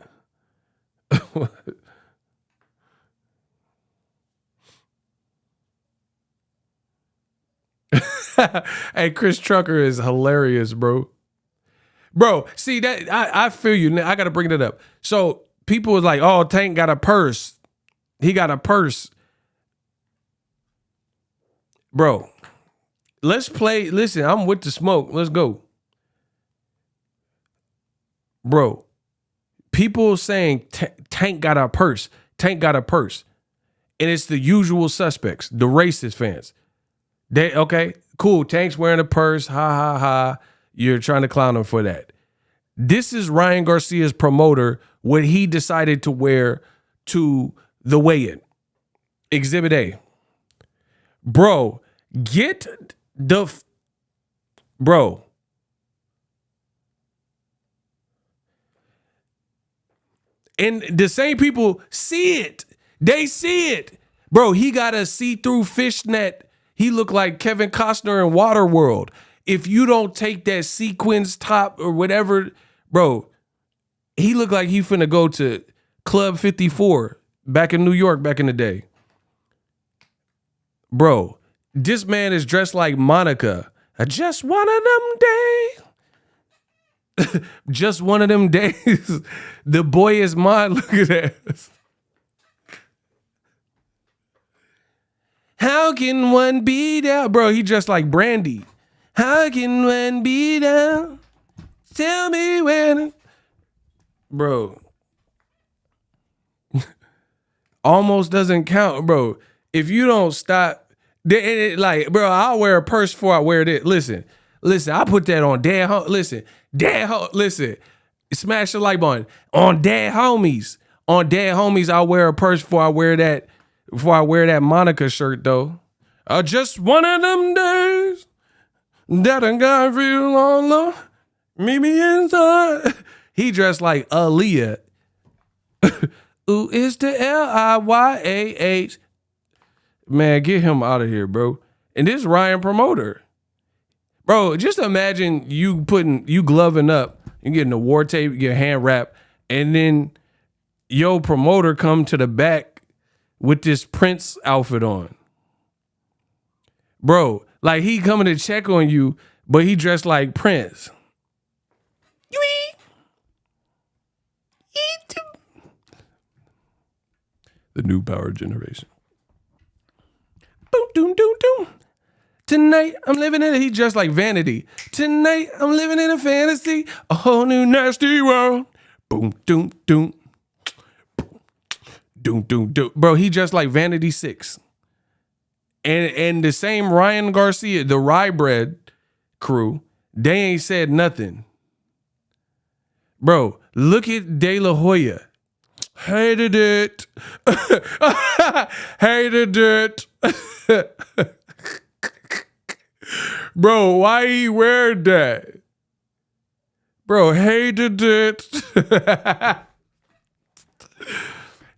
Hey, Chris Trucker is hilarious, bro. Bro, see that I feel you. I gotta bring that up. So people was like, oh, Tank got a purse. He got a purse. Bro, let's play. Listen, I'm with the smoke. Let's go. Bro, people saying Tank got a purse. Tank got a purse. And it's the usual suspects, the racist fans. Okay, cool. Tank's wearing a purse. Ha, ha, ha. You're trying to clown him for that. This is Ryan Garcia's promoter, what he decided to wear to the weigh-in. Exhibit A. Bro, get the... Bro. And the same people see it. They see it. Bro, he got a see-through fishnet. He looked like Kevin Costner in Waterworld. If you don't take that sequins top or whatever, bro, he looked like he finna go to Club 54 back in New York back in the day. Bro, this man is dressed like Monica. Just one of them days. Just one of them days. The boy is mine. Look at that. How can one be down? Bro, he dressed like Brandy. How can one be down? Tell me when. Bro. Almost doesn't count, bro. If you don't stop, like, bro, I'll wear a purse before I wear this. Listen, Listen, I put that on Dad Home. Listen, smash the like button. On Dad Homies. On Dad Homies, I'll wear a purse before I wear that Monica shirt, though. Just one of them days that I got feel all alone. Meet me inside. He dressed like Aaliyah. Ooh, it's the Liyah. Man, get him out of here, bro. And this Ryan promoter. Bro, just imagine you gloving up, you getting a war tape, your hand wrap, and then your promoter come to the back with this Prince outfit on. Bro, like he coming to check on you, but he dressed like Prince. The new power generation. Boom, doom, doom, doom. Tonight, I'm living in he dressed like Vanity. Tonight, I'm living in a fantasy, a whole new nasty world. Boom, doom, doom. Doom, doom, doom. Bro, he dressed like Vanity 6. And the same Ryan Garcia, the Rye Bread crew, they ain't said nothing. Bro, look at De La Hoya. Hated it. Hated it. Bro, why he wear that? Bro, hated it.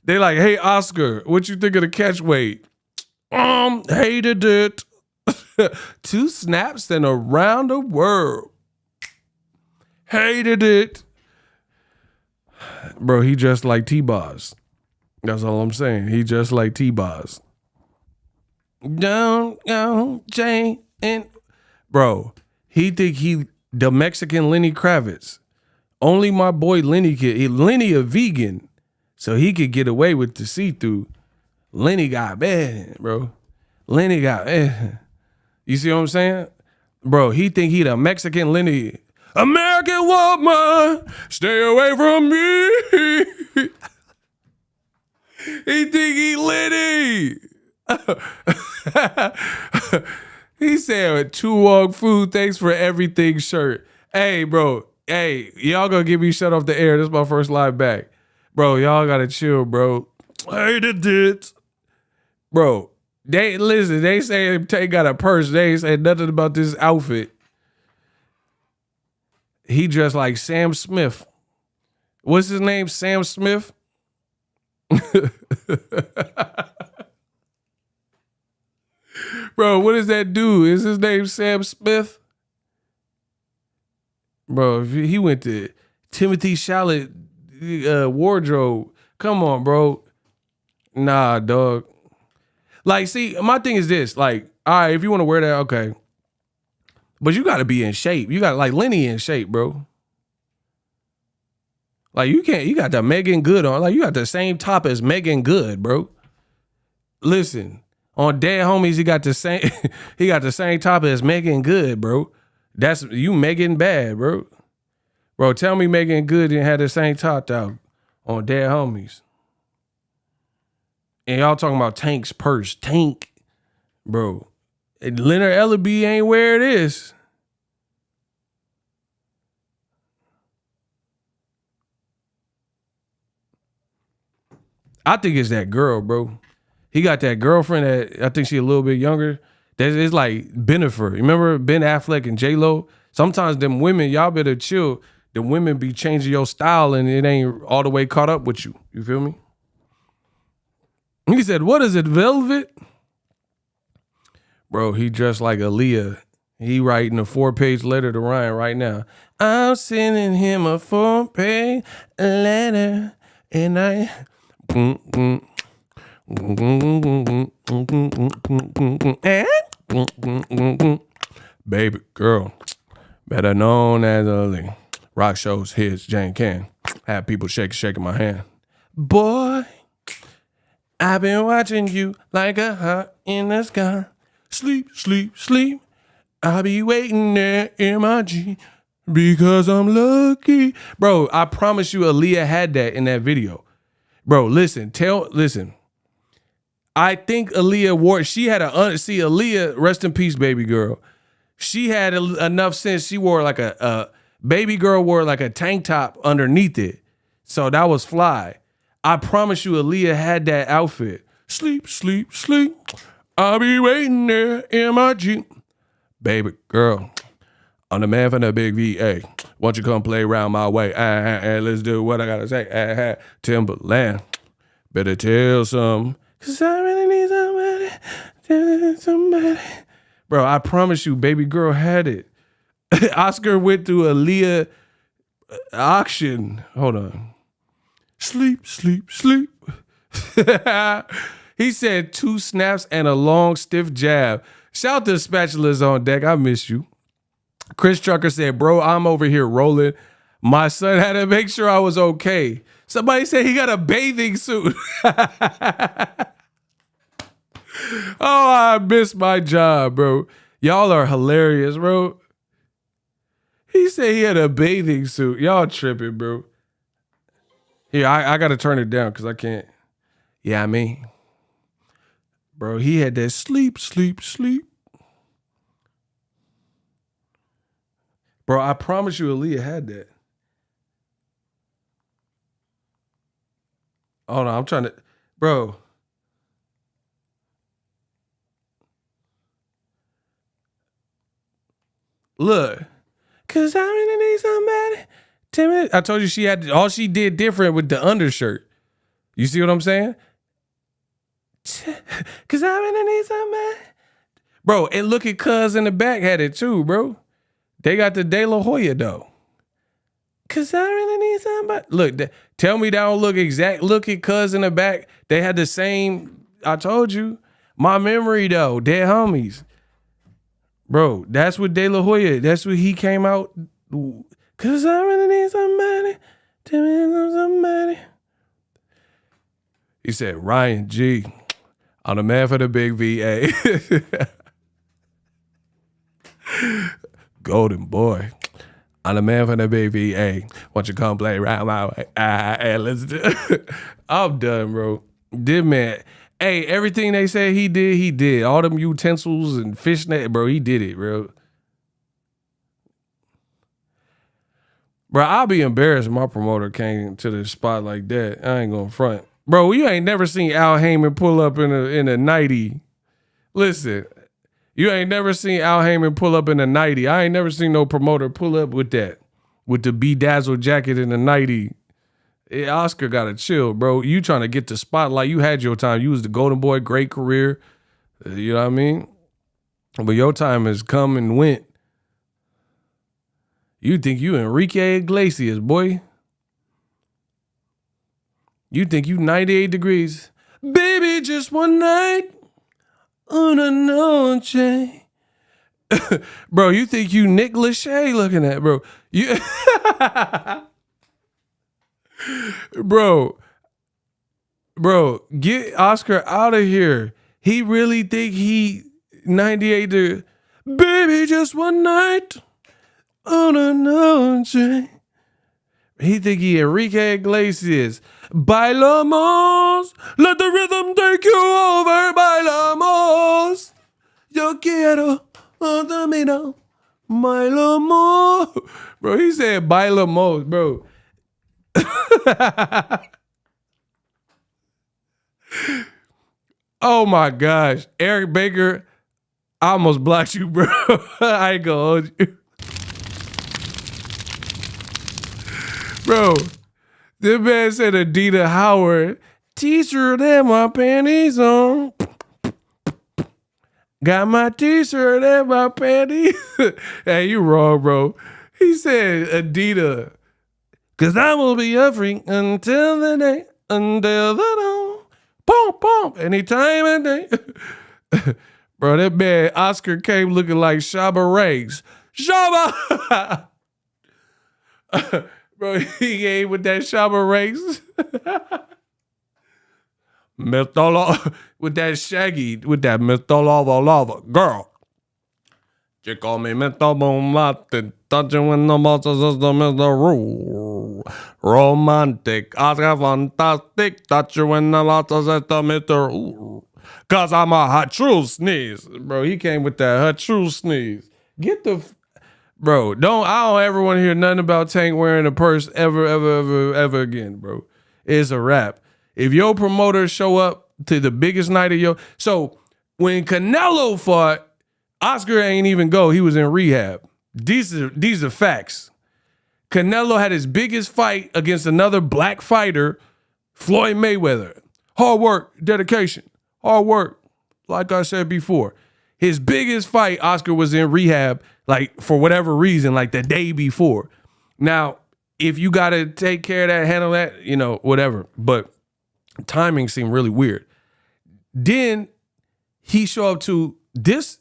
They like, hey, Oscar, what you think of the catch weight? Hated it. 2 snaps and around the world. Hated it. Bro, he just like T-Boz. That's all I'm saying. He just like T-Boz. Don't go, Jane. And bro, he think he the Mexican Lenny Kravitz. Only my boy Lenny Lenny a vegan, so he could get away with the see-through. Lenny got bad, bro. Lenny got bad. You see what I'm saying? Bro, he think he the Mexican Lenny. American woman, stay away from me. He think he Lenny. He said, "Too long food, thanks for everything shirt." Hey, bro. Hey, y'all gonna get me shut off the air. This is my first live back. Bro, y'all gotta chill, bro. Hated it. Bro, they say Tay got a purse. They ain't say nothing about this outfit. He dressed like Sam Smith. What's his name? Sam Smith? Bro, what does that do? Is his name Sam Smith? Bro, he went to Timothy Chalamet wardrobe. Come on, bro. Nah, dog. Like, see, my thing is this. Like, all right, if you want to wear that, okay. But you got to be in shape. You got like Lenny in shape, bro. Like you got the Megan Good on. Like you got the same top as Megan Good, bro. Listen, on Dad Homies, he got the same top as Megan Good, bro. That's you Megan bad, bro. Bro, tell me Megan Good didn't have the same top out on Dad Homies. And y'all talking about Tank's purse. Tank, bro. Leonard Ellaby ain't where it is. I think it's that girl, bro. He got that girlfriend that I think she a little bit younger. It's like Bennifer. Remember Ben Affleck and J-Lo? Sometimes them women, y'all better chill. The women be changing your style and it ain't all the way caught up with you. You feel me? He said, what is it, velvet? Bro, he dressed like Aaliyah. He writing a 4-page letter to Ryan right now. I'm sending him a 4-page letter and I... Baby girl, better known as Aaliyah. Rock shows, hits, Jane Can. Have people shaking my hand. Boy, I've been watching you like a heart in the sky. Sleep, sleep, sleep. I'll be waiting there in my G because I'm lucky. Bro, I promise you Aaliyah had that in that video. Bro, listen. I think Aaliyah wore, she had see Aaliyah, rest in peace, baby girl. She had enough sense. She wore like a baby girl wore like a tank top underneath it. So that was fly. I promise you, Aaliyah had that outfit. Sleep, sleep, sleep. I'll be waiting there in my Jeep. Baby girl, I'm the man from the big VA. Won't you come play around my way? Let's do what I gotta say. Timberland, better tell some. Cause I really need somebody. Bro, I promise you, baby girl had it. Oscar went through Aaliyah auction. Hold on. Sleep, sleep, sleep. He said 2 snaps and a long, stiff jab. Shout out to Spatulas on deck. I miss you. Chris Trucker said, bro, I'm over here rolling. My son had to make sure I was okay. Somebody said he got a bathing suit. Oh, I missed my job, bro. Y'all are hilarious, bro. He said he had a bathing suit. Y'all tripping, bro. Here, I got to turn it down because I can't. Yeah, I mean. Bro, he had that sleep, sleep, sleep. Bro, I promise you Aaliyah had that. Hold on, I'm trying to. Bro. Look. Cause I really need somebody. Timid. I told you she had all she did different with the undershirt. You see what I'm saying? Cause I really need somebody. Bro, and look at Cuz in the back had it too, bro. They got the De La Hoya though. Cause I really need somebody. Look, tell me that don't look exact. Look at Cuz in the back. They had the same. I told you. My memory though. Dead homies. Bro, that's what De La Hoya. That's what he came out. Cause I really need somebody. Tell me somebody. He said, Ryan G. I'm the man for the big VA. Golden boy. I'm the man for the big VA. Won't you come play around my way? Let's do it. I'm done, bro. This man, hey, everything they said he did, he did. All them utensils and fishnet, bro, he did it, bro. Bro, I'll be embarrassed if my promoter came to the spot like that. I ain't gonna front. Bro, you ain't never seen Al Heyman pull up in a 90. Listen, you ain't never seen Al Heyman pull up in a 90. I ain't never seen no promoter pull up with that. With the bedazzled jacket in the 90. Oscar gotta chill, bro. You trying to get the spotlight. You had your time. You was the golden boy, great career. You know what I mean? But your time has come and went. You think you Enrique Iglesias, boy. You think you 98 degrees. Baby, just one night. Una noche. Bro, you think you Nick Lachey looking at, bro. You Bro, get Oscar out of here. He really think he 98 to baby, just one night. Una noche. He think he Enrique Iglesias. Bailamos, let the rhythm take you over. Bailamos, yo quiero, domino, bailamos. Bro, he said bailamos, bro. Oh my gosh, Eric Baker, I almost blocked you, bro. I ain't gonna hold you. Bro, this man said Adita Howard, t-shirt and my panties on. Got my t-shirt and my panties. Hey, you wrong, bro. He said Adita. Cause I'm gonna be a freak until the day, until the dawn. Pump, pump, anytime of day. Bro, that man Oscar came looking like Shabba Ranks. Shabba! Bro, he came with that Shabba Ranks. With that Shaggy, with that Mr. Lava girl. You call me Mr. Boomati, touching when the monster system is the rule. Romantic, Oscar fantastic, touching when the monster system is the rule. Cause I'm a hot true sneeze. Bro, he came with that hot true sneeze. Get the bro. I don't ever want to hear nothing about Tank wearing a purse ever again, bro. It's a wrap. If your promoters show up to the biggest night of so when Canelo fought, Oscar ain't even go. He was in rehab. These are facts. Canelo had his biggest fight against another black fighter, Floyd Mayweather. Hard work, dedication, hard work. Like I said before, his biggest fight, Oscar was in rehab, like for whatever reason, like the day before. Now, if you got to take care of that, handle that, whatever. But timing seemed really weird. Then he showed up to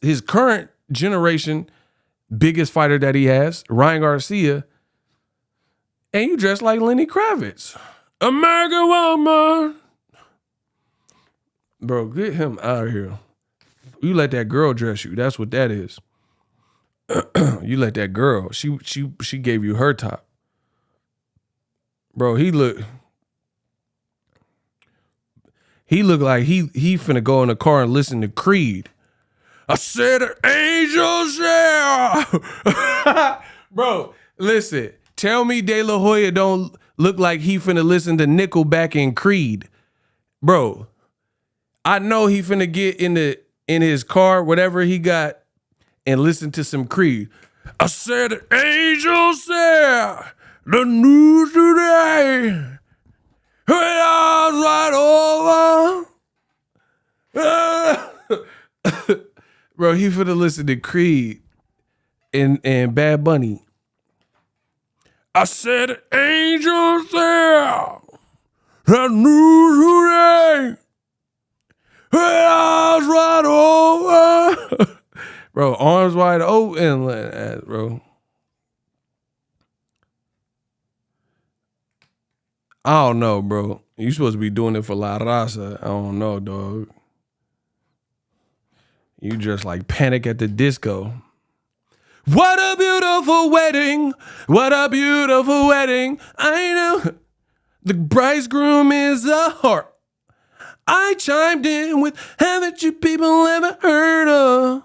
his current generation biggest fighter that he has, Ryan Garcia, and you dress like Lenny Kravitz. American woman. Bro, get him out of here. You let that girl dress you. That's what that is. You let that girl. She gave you her top. Bro, he looked like he finna go in the car and listen to Creed. I said angels yeah. Bro, listen. Tell me De La Hoya don't look like he finna listen to Nickelback and Creed. Bro, I know he finna get in his car, whatever he got, and listen to some Creed. I said angels there. The news today. When I was right over. Bro, he finna listen to Creed and Bad Bunny. I said angels there. The news today. When I was right over. Bro, arms wide open, bro. I don't know, bro. You supposed to be doing it for La Raza. I don't know, dog. You just like Panic at the Disco. What a beautiful wedding. What a beautiful wedding. I know the bridegroom is a whore. I chimed in with, haven't you people ever heard of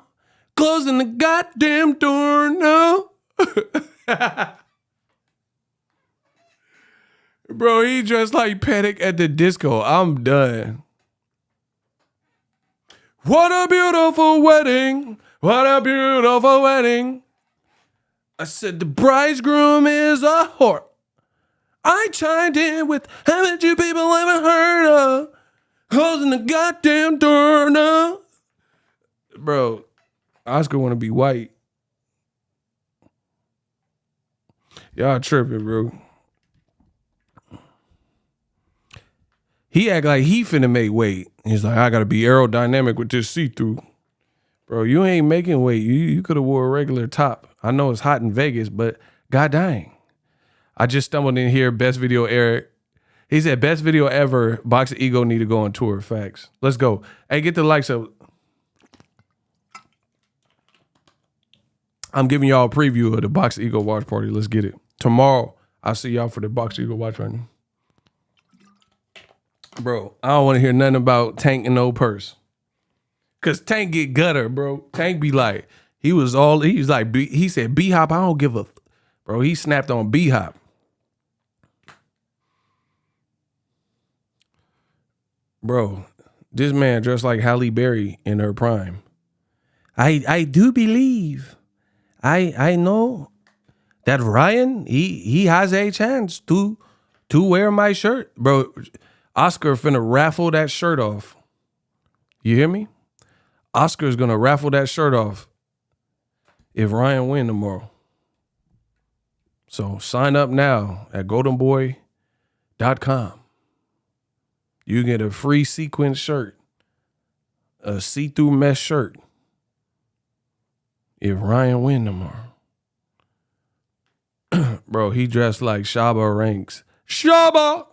closing the goddamn door? No. Bro, he dressed like Panic at the Disco. I'm done. What a beautiful wedding. What a beautiful wedding. I said the bridegroom is a whore. I chimed in with, haven't you people ever heard of closing the goddamn door? No. Bro, Oscar want to be white. Y'all tripping, bro. He act like he finna make weight. He's like, I gotta be aerodynamic with this see-through. Bro, you ain't making weight. You could have wore a regular top. I know it's hot in Vegas, but god dang. I just stumbled in here, best video Eric. He said, best video ever. Boxingego need to go on tour. Facts. Let's go. Hey, get the likes up. I'm giving y'all a preview of the Boxingego watch party. Let's get it. Tomorrow, I'll see y'all for the Boxingego watch party. Bro, I don't want to hear nothing about Tank and no purse. Cause Tank get gutter, bro. Tank be like, he said B-Hop, I don't give a, bro, he snapped on B-Hop. Bro, this man dressed like Halle Berry in her prime. I do believe, I know that Ryan, he has a chance to wear my shirt. Bro, Oscar finna raffle that shirt off. You hear me? Oscar's gonna raffle that shirt off if Ryan win tomorrow. So sign up now at goldenboy.com. You get a free sequin shirt, a see-through mesh shirt if Ryan win tomorrow. Bro, he dressed like Shabba Ranks. Shabba!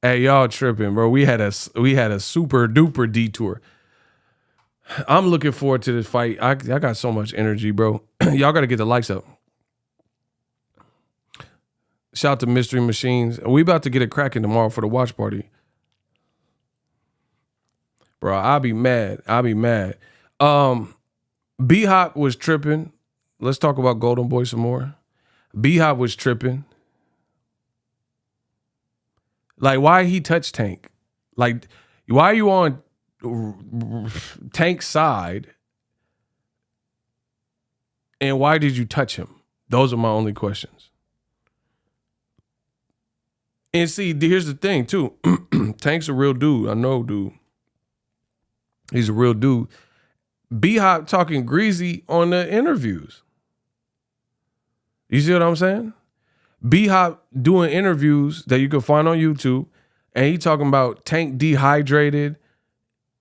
Hey, y'all tripping, bro. We had a super duper detour. I'm looking forward to this fight. I got so much energy, bro. Y'all got to get the likes up. Shout out to Mystery Machines. We about to get it cracking tomorrow for the watch party. Bro, I'll be mad. B-Hop was tripping. Let's talk about Golden Boy some more. B-Hop was tripping. Like, why he touch Tank? Like, why are you on Tank's side? And why did you touch him? Those are my only questions. And see, here's the thing, too. Tank's a real dude. I know, dude. He's a real dude. B-Hop talking greasy on the interviews. You see what I'm saying? B-Hop doing interviews that you can find on YouTube, and he talking about Tank dehydrated,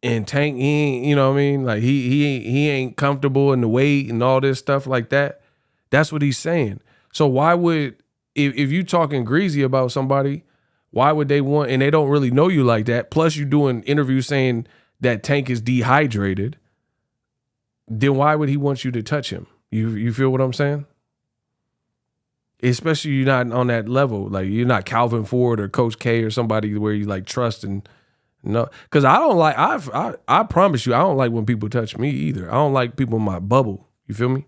and Tank, he ain't, you know what I mean? Like, he ain't comfortable in the weight and all this stuff like that. That's what he's saying. So why would, if you talking greasy about somebody, why would they want, and they don't really know you like that, plus you doing interviews saying that Tank is dehydrated, then why would he want you to touch him? You feel what I'm saying? Especially you're not on that level. Like, you're not Calvin Ford or Coach K or somebody where you like trust and no. Because I don't like, I promise you, I don't like when people touch me either. I don't like people in my bubble. You feel me?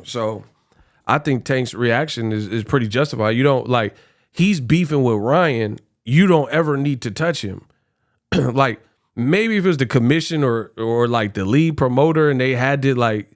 So I think Tank's reaction is pretty justified. You don't like, he's beefing with Ryan. You don't ever need to touch him. Like, maybe if it was the commission or like the lead promoter and they had to like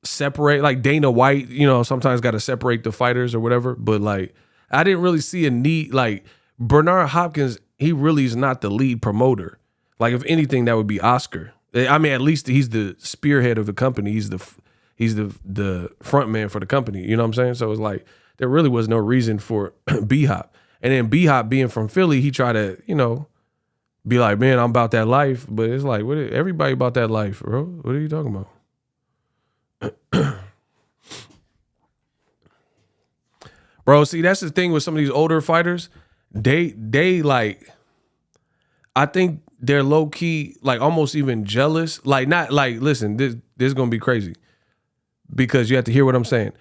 separate, like Dana White, you know, sometimes got to separate the fighters or whatever. But like, I didn't really see a need. Like, Bernard Hopkins, he really is not the lead promoter. Like, if anything, that would be Oscar. I mean, at least he's the spearhead of the company. He's the front man for the company. You know what I'm saying? So it's like, there really was no reason for B-Hop. And then B-Hop being from Philly, he tried to, you know, be like, man, I'm about that life. But it's like, everybody about that life, bro. What are you talking about? Bro, see, that's the thing with some of these older fighters. They like, I think they're low key, like almost even jealous. Like, not like, listen, this is gonna be crazy because you have to hear what I'm saying.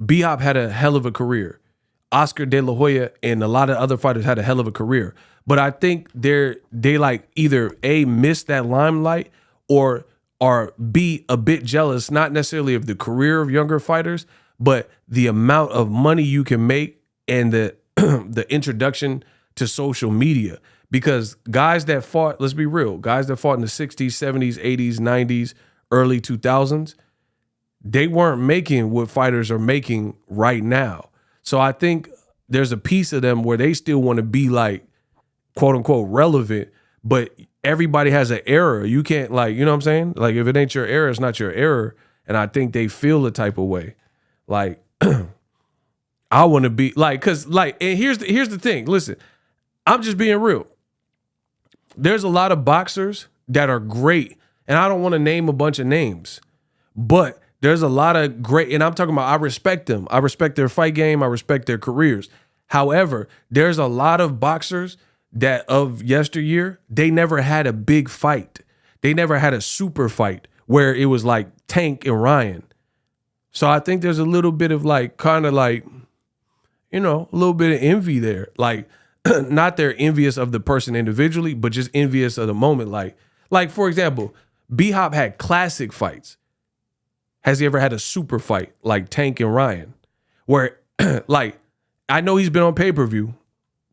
B-Hop had a hell of a career. Oscar De La Hoya and a lot of other fighters had a hell of a career. But I think they like either A, miss that limelight, or B, a bit jealous, not necessarily of the career of younger fighters, but the amount of money you can make and the the introduction to social media. Because guys that fought, let's be real, guys that fought in the 60s, 70s, 80s, 90s, early 2000s, they weren't making what fighters are making right now. So I think there's a piece of them where they still want to be like, quote unquote, relevant, but everybody has an error. You can't, like, you know what I'm saying? Like, if it ain't your error, it's not your error. And I think they feel the type of way. Like, I want to be like, cause like, and here's the thing. Listen, I'm just being real. There's a lot of boxers that are great, and I don't want to name a bunch of names, but there's a lot of great, and I'm talking about, I respect them. I respect their fight game. I respect their careers. However, there's a lot of boxers that of yesteryear, they never had a big fight. They never had a super fight where it was like Tank and Ryan. So I think there's a little bit of like, kind of like, you know, a little bit of envy there. Like, not they're envious of the person individually, but just envious of the moment. Like for example, B-Hop had classic fights. Has he ever had a super fight like Tank and Ryan? Where, like, I know he's been on pay-per-view,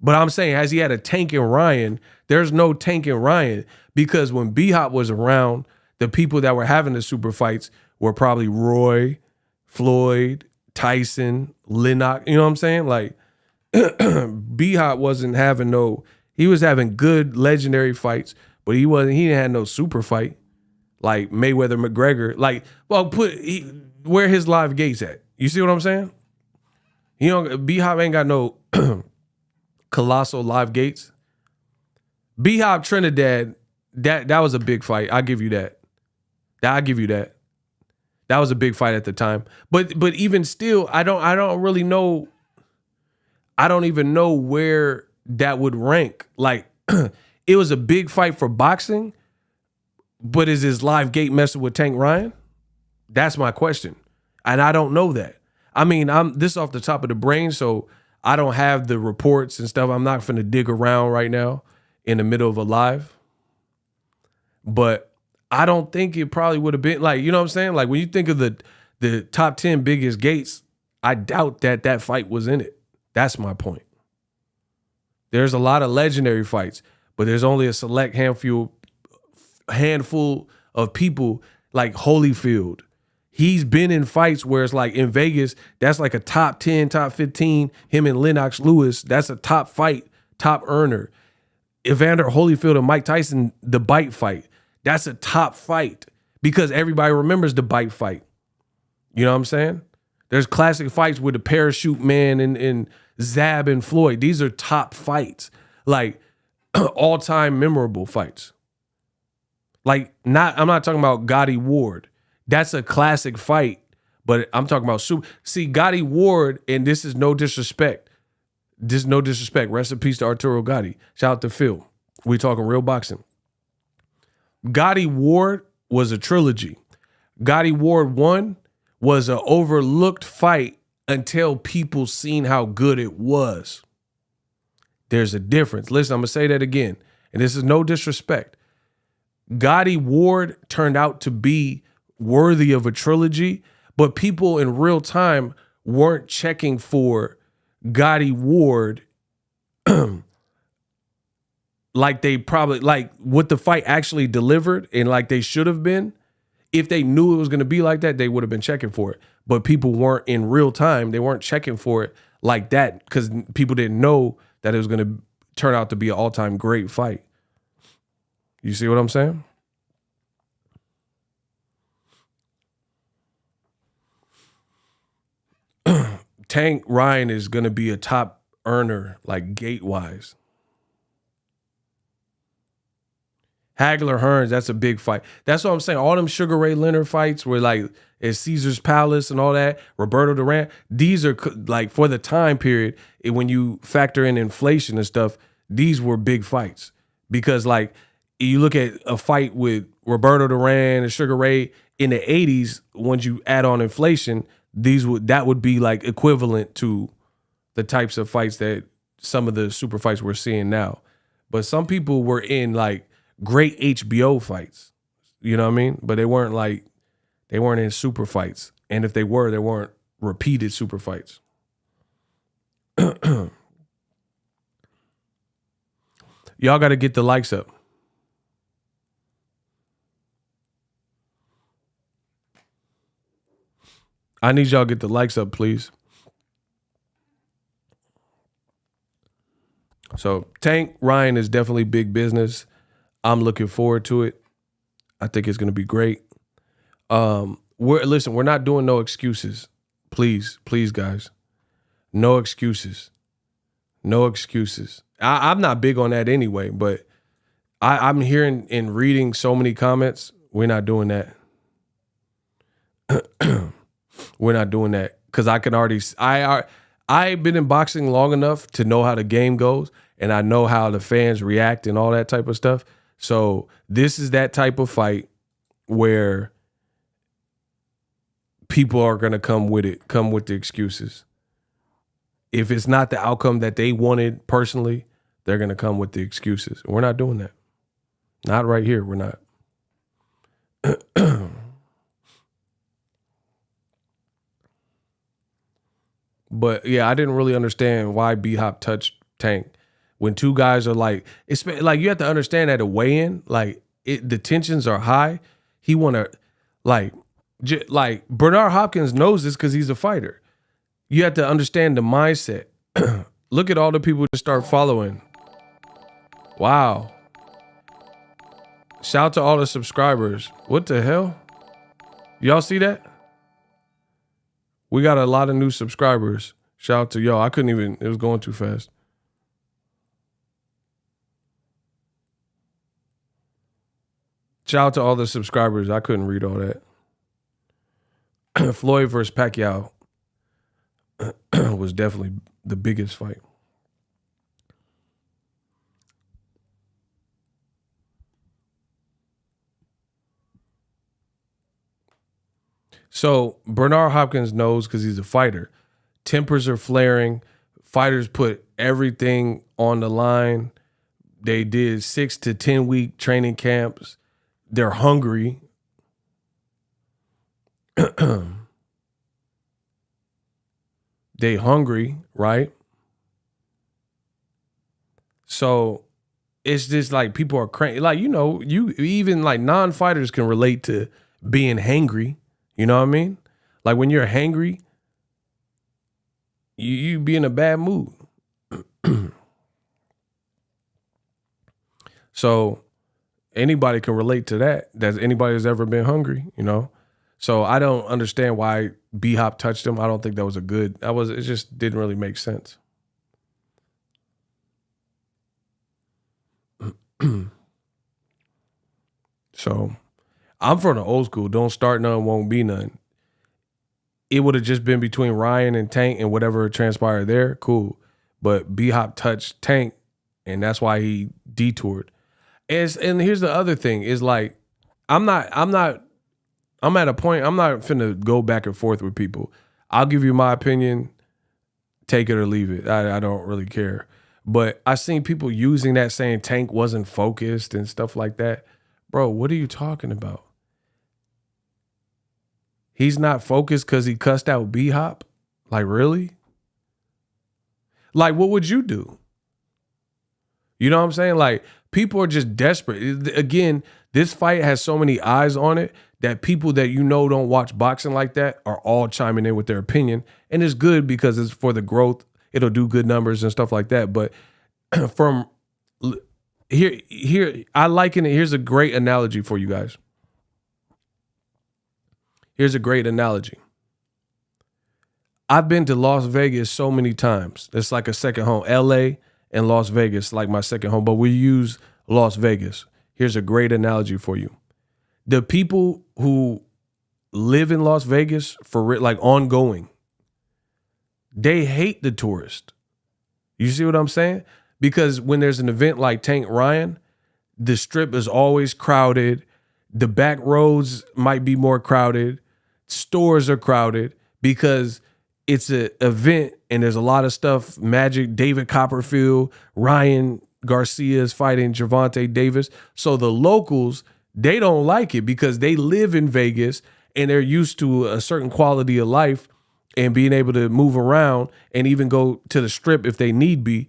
but I'm saying, has he had a Tank and Ryan? There's no Tank and Ryan, because when B-Hop was around, the people that were having the super fights were probably Roy, Floyd, Tyson, Lennox. You know what I'm saying? Like, B-Hop wasn't having he was having good legendary fights, but he didn't have no super fight like Mayweather McGregor. Like, well, where his live gates at? You see what I'm saying? You know, B-Hop ain't got no colossal live gates. B-Hop Trinidad, that was a big fight. I'll give you that. I'll give you that. That was a big fight at the time. But even still, I don't really know. I don't even know where that would rank. Like, it was a big fight for boxing, but is his live gate messing with Tank Ryan? That's my question. And I don't know that. I mean, this off the top of the brain, so I don't have the reports and stuff. I'm not finna dig around right now in the middle of a live. But I don't think it probably would have been like, you know what I'm saying? Like when you think of the top 10 biggest gates, I doubt that fight was in it. That's my point. There's a lot of legendary fights, but there's only a select handful of people like Holyfield. He's been in fights where it's like in Vegas, that's like a top 10, top 15. Him and Lennox Lewis, that's a top fight, top earner. Evander Holyfield and Mike Tyson, the bite fight, that's a top fight because everybody remembers the bite fight. You know what I'm saying? There's classic fights with the Parachute Man and Zab and Floyd. These are top fights, like all-time memorable fights. Like I'm not talking about Gotti Ward. That's a classic fight, but I'm talking about See, Gotti Ward, and this is no disrespect. This is no disrespect. Rest in peace to Arturo Gotti. Shout out to Phil. We talking real boxing. Gotti Ward was a trilogy. Gotti Ward 1 was an overlooked fight until people seen how good it was. There's a difference. Listen, I'm going to say that again, and this is no disrespect. Gotti Ward turned out to be worthy of a trilogy, but people in real time weren't checking for Gotti Ward like they probably, like what the fight actually delivered and like they should have been. If they knew it was going to be like that, they would have been checking for it. But people weren't in real time. They weren't checking for it like that because people didn't know that it was going to turn out to be an all-time great fight. You see what I'm saying? Tank Ryan is going to be a top earner, like gate-wise. Hagler Hearns, that's a big fight. That's what I'm saying. All them Sugar Ray Leonard fights were like at Caesar's Palace and all that, Roberto Duran, these are like for the time period, when you factor in inflation and stuff, these were big fights. Because like you look at a fight with Roberto Duran and Sugar Ray in the 80s, once you add on inflation, that would be like equivalent to the types of fights that some of the super fights we're seeing now. But some people were in like great HBO fights, you know what I mean? But they weren't in super fights. And if they weren't repeated super fights. Y'all got to get the likes up. I need y'all to get the likes up, please. So Tank Ryan is definitely big business. I'm looking forward to it. I think it's going to be great. We're not doing no excuses. Please, guys. No excuses. No excuses. I'm not big on that anyway, but I'm hearing and reading so many comments. We're not doing that. We're not doing that because I can already. I've been in boxing long enough to know how the game goes, and I know how the fans react and all that type of stuff. So this is that type of fight where people are going to come with the excuses. If it's not the outcome that they wanted personally, they're going to come with the excuses. We're not doing that. Not right here. We're not. But yeah, I didn't really understand why B-Hop touched Tank when two guys are like, it's like you have to understand at a weigh-in, like the tensions are high. He want to like Bernard Hopkins knows this because he's a fighter. You have to understand the mindset. Look at all the people that start following. Wow. Shout out to all the subscribers. What the hell? Y'all see that? We got a lot of new subscribers. Shout out to y'all. I couldn't even, it was going too fast. Shout out to all the subscribers. I couldn't read all that. Floyd versus Pacquiao was definitely the biggest fight. So Bernard Hopkins knows because he's a fighter. Tempers are flaring. Fighters put everything on the line. They did 6 to 10 week training camps. they're hungry. They hungry, right? So it's just like people are crazy. Like, you even like non-fighters can relate to being hangry. You know what I mean? Like when you're hangry, you be in a bad mood. So anybody can relate to that. That's anybody who's ever been hungry, So I don't understand why B-Hop touched him. I don't think that was it just didn't really make sense. So I'm from the old school. Don't start none, won't be none. It would have just been between Ryan and Tank and whatever transpired there. Cool. But B-Hop touched Tank, and that's why he detoured. And here's the other thing is like, I'm at a point, I'm not finna go back and forth with people. I'll give you my opinion, take it or leave it. I don't really care. But I seen people using that saying Tank wasn't focused and stuff like that. Bro, what are you talking about? He's not focused because he cussed out B-Hop? Like, really? Like, what would you do? You know what I'm saying? Like, people are just desperate. Again, this fight has so many eyes on it that people that don't watch boxing like that are all chiming in with their opinion. And it's good because it's for the growth. It'll do good numbers and stuff like that. But from here, I liken it. Here's a great analogy for you guys. Here's a great analogy. I've been to Las Vegas so many times. It's like a second home. LA and Las Vegas, like my second home, but we use Las Vegas. Here's a great analogy for you. The people who live in Las Vegas for like ongoing, they hate the tourist. You see what I'm saying? Because when there's an event like Tank Ryan, the strip is always crowded. The back roads might be more crowded. Stores are crowded because it's an event and there's a lot of stuff. Magic, David Copperfield, Ryan Garcia is fighting Gervonta Davis. So the locals, they don't like it because they live in Vegas and they're used to a certain quality of life and being able to move around and even go to the strip if they need be.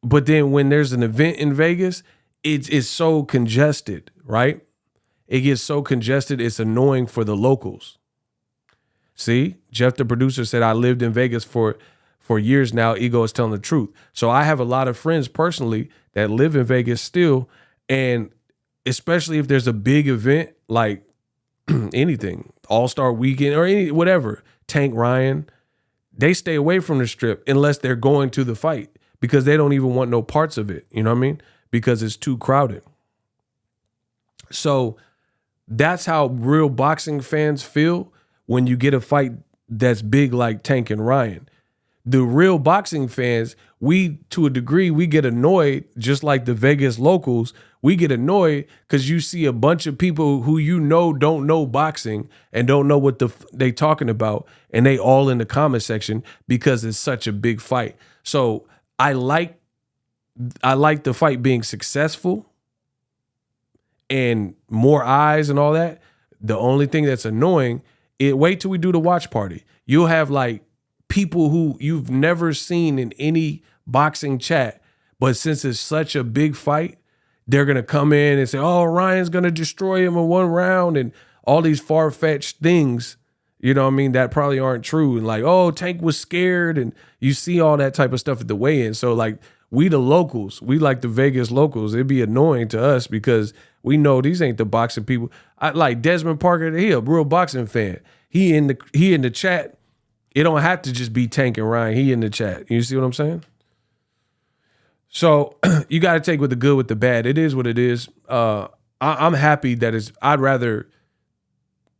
But then when there's an event in Vegas, it's so congested, right? It gets so congested, it's annoying for the locals. See, Jeff, the producer, said, I lived in Vegas for years now. Ego is telling the truth. So I have a lot of friends personally that live in Vegas still. And especially if there's a big event like anything, All-Star Weekend or whatever, Tank Ryan, they stay away from the strip unless they're going to the fight because they don't even want no parts of it. You know what I mean? Because it's too crowded. So that's how real boxing fans feel when you get a fight that's big like Tank and Ryan. The real boxing fans, to a degree, we get annoyed, just like the Vegas locals. We get annoyed because you see a bunch of people who don't know boxing and don't know what they talking about, and they all in the comment section because it's such a big fight. So I like the fight being successful and more eyes and all that. The only thing that's annoying, wait till we do the watch party. You'll have like people who you've never seen in any boxing chat, but since it's such a big fight, they're going to come in and say, oh, Ryan's going to destroy him in one round and all these far-fetched things, you know what I mean, that probably aren't true. And like, oh, Tank was scared, and you see all that type of stuff at the weigh-in. So like we the locals, we like the Vegas locals, it'd be annoying to us because we know these ain't the boxing people. I like Desmond Parker, he a real boxing fan. He in the chat. It don't have to just be Tank and Ryan. He in the chat. You see what I'm saying? So you got to take with the good with the bad. It is what it is. I'm happy that I'd rather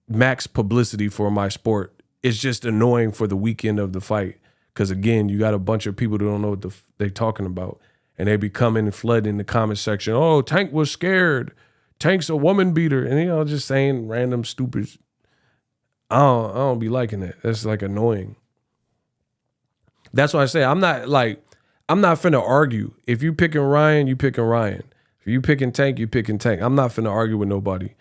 max publicity for my sport. It's just annoying for the weekend of the fight. Because again, you got a bunch of people who don't know what they're talking about. And they be coming and flooding the comment section. Oh, Tank was scared. Tank's a woman beater. And just saying random stupid. I don't be liking that. That's like annoying. That's why I say I'm not finna argue. If you picking Ryan, you picking Ryan. If you picking Tank, you picking Tank. I'm not finna argue with nobody.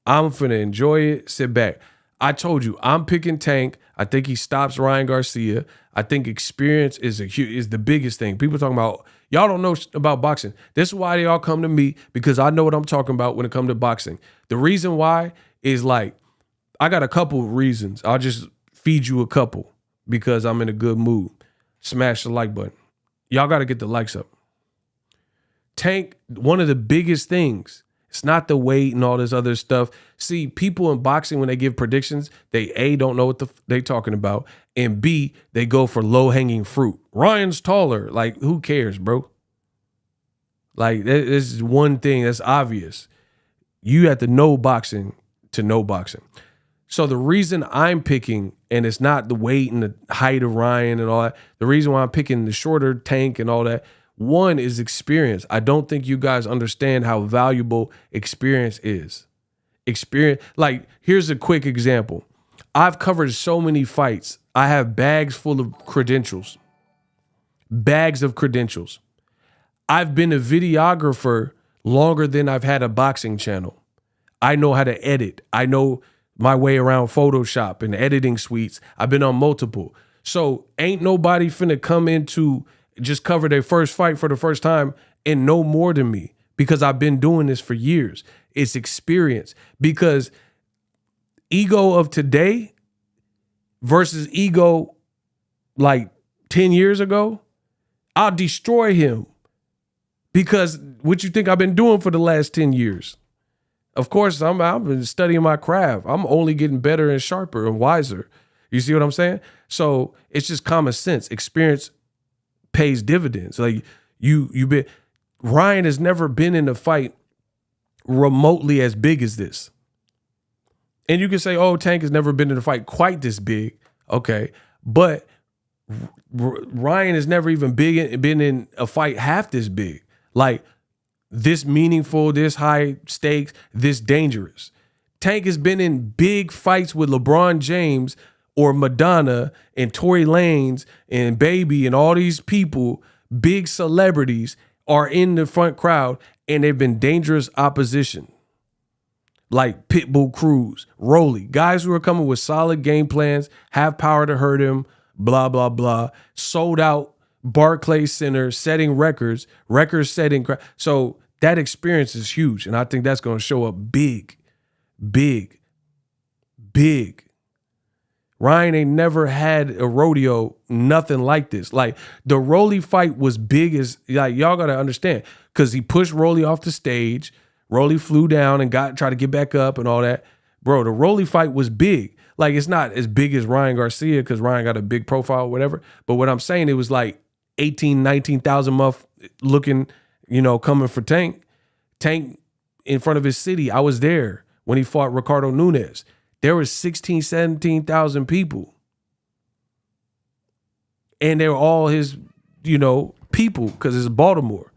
I'm finna enjoy it, sit back. I told you, I'm picking Tank. I think he stops Ryan Garcia. I think experience is the biggest thing. People talking about, y'all don't know about boxing. This is why they all come to me, because I know what I'm talking about when it comes to boxing. The reason why is like, I got a couple of reasons. I'll just feed you a couple because I'm in a good mood. Smash the like button. Y'all got to get the likes up. Tank, one of the biggest things, it's not the weight and all this other stuff. See, people in boxing, when they give predictions, they A, don't know what they talking about, and B, they go for low-hanging fruit. Ryan's taller. Like, who cares, bro? Like, this is one thing that's obvious. You have to know boxing to know boxing. So the reason I'm picking, and it's not the weight and the height of Ryan and all that, the reason why I'm picking the shorter Tank and all that, one is experience. I don't think you guys understand how valuable experience is. Experience, like, here's a quick example. I've covered so many fights. I have bags full of credentials. Bags of credentials. I've been a videographer longer than I've had a boxing channel. I know how to edit. I know my way around Photoshop and editing suites. I've been on multiple. So ain't nobody finna come into just cover their first fight for the first time and know more than me, because I've been doing this for years. It's experience. Because ego of today versus ego like 10 years ago, I'll destroy him. Because what you think I've been doing for the last 10 years? Of course, I've been studying my craft. I'm only getting better and sharper and wiser. You see what I'm saying? So it's just common sense. Experience pays dividends. Like Ryan has never been in a fight remotely as big as this. And you can say, oh, Tank has never been in a fight quite this big. Okay. But Ryan has never even been in a fight half this big. Like, this meaningful, this high stakes, this dangerous. Tank has been in big fights with LeBron James or Madonna and Tory Lanez and Baby and all these people, big celebrities, are in the front crowd, and they've been dangerous opposition. Like Pitbull Cruz, Rolly, guys who are coming with solid game plans, have power to hurt him, blah, blah, blah. Sold out Barclays Center, setting records setting. So that experience is huge. And I think that's going to show up big, big, big. Ryan ain't never had a rodeo, nothing like this. Like, the Rolly fight was big as, like, y'all got to understand, because he pushed Rolly off the stage. Rolly flew down and tried to get back up and all that. Bro, the Rolly fight was big. Like, it's not as big as Ryan Garcia, because Ryan got a big profile or whatever. But what I'm saying, it was like 18, 19,000 muff looking, coming for Tank. Tank in front of his city. I was there when he fought Ricardo Nunes. There was 16, 17,000 people. And they were all his, people, because it's Baltimore.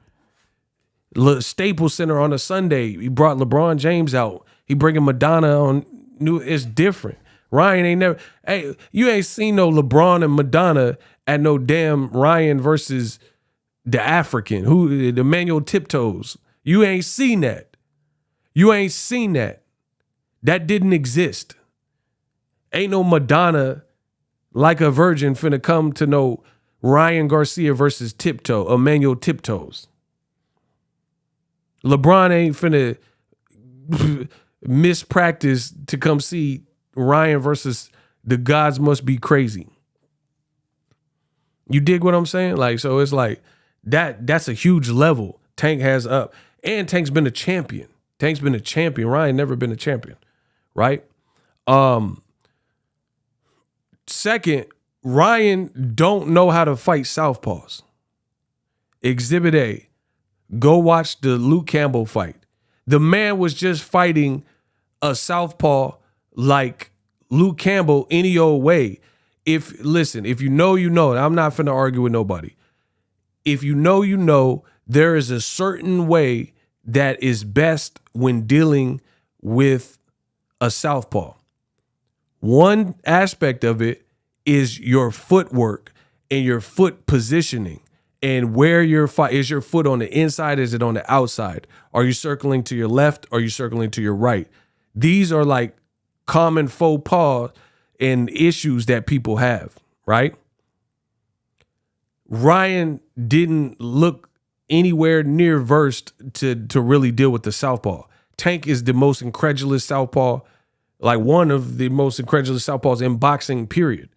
Staples Center on a Sunday. He brought LeBron James out. He bringing Madonna on. It's different. Ryan ain't never. Hey, you ain't seen no LeBron and Madonna at no damn Ryan versus the African, the Manuel Tiptoes. You ain't seen that. You ain't seen that. That didn't exist. Ain't no Madonna like a virgin finna come to no Ryan Garcia versus Emmanuel Tiptoes. LeBron ain't finna miss practice to come see Ryan versus the gods must be crazy. You dig what I'm saying? Like, so it's like that's a huge level Tank has up. And Tank's been a champion. Tank's been a champion. Ryan never been a champion, right? Second, Ryan don't know how to fight southpaws. Exhibit A, go watch the Luke Campbell fight. The man was just fighting a southpaw like Luke Campbell any old way. If you know, you know. I'm not finna argue with nobody. If you know, you know. There is a certain way that is best when dealing with a southpaw. One aspect of it is your footwork and your foot positioning And where your fight is, your foot on the inside? Is it on the outside? Are you circling to your left? Are you circling to your right? These are like common faux pas and issues that people have, right? Ryan didn't look anywhere near versed to really deal with the southpaw. Tank is the most incredulous southpaw, like one of the most incredulous southpaws in boxing, period.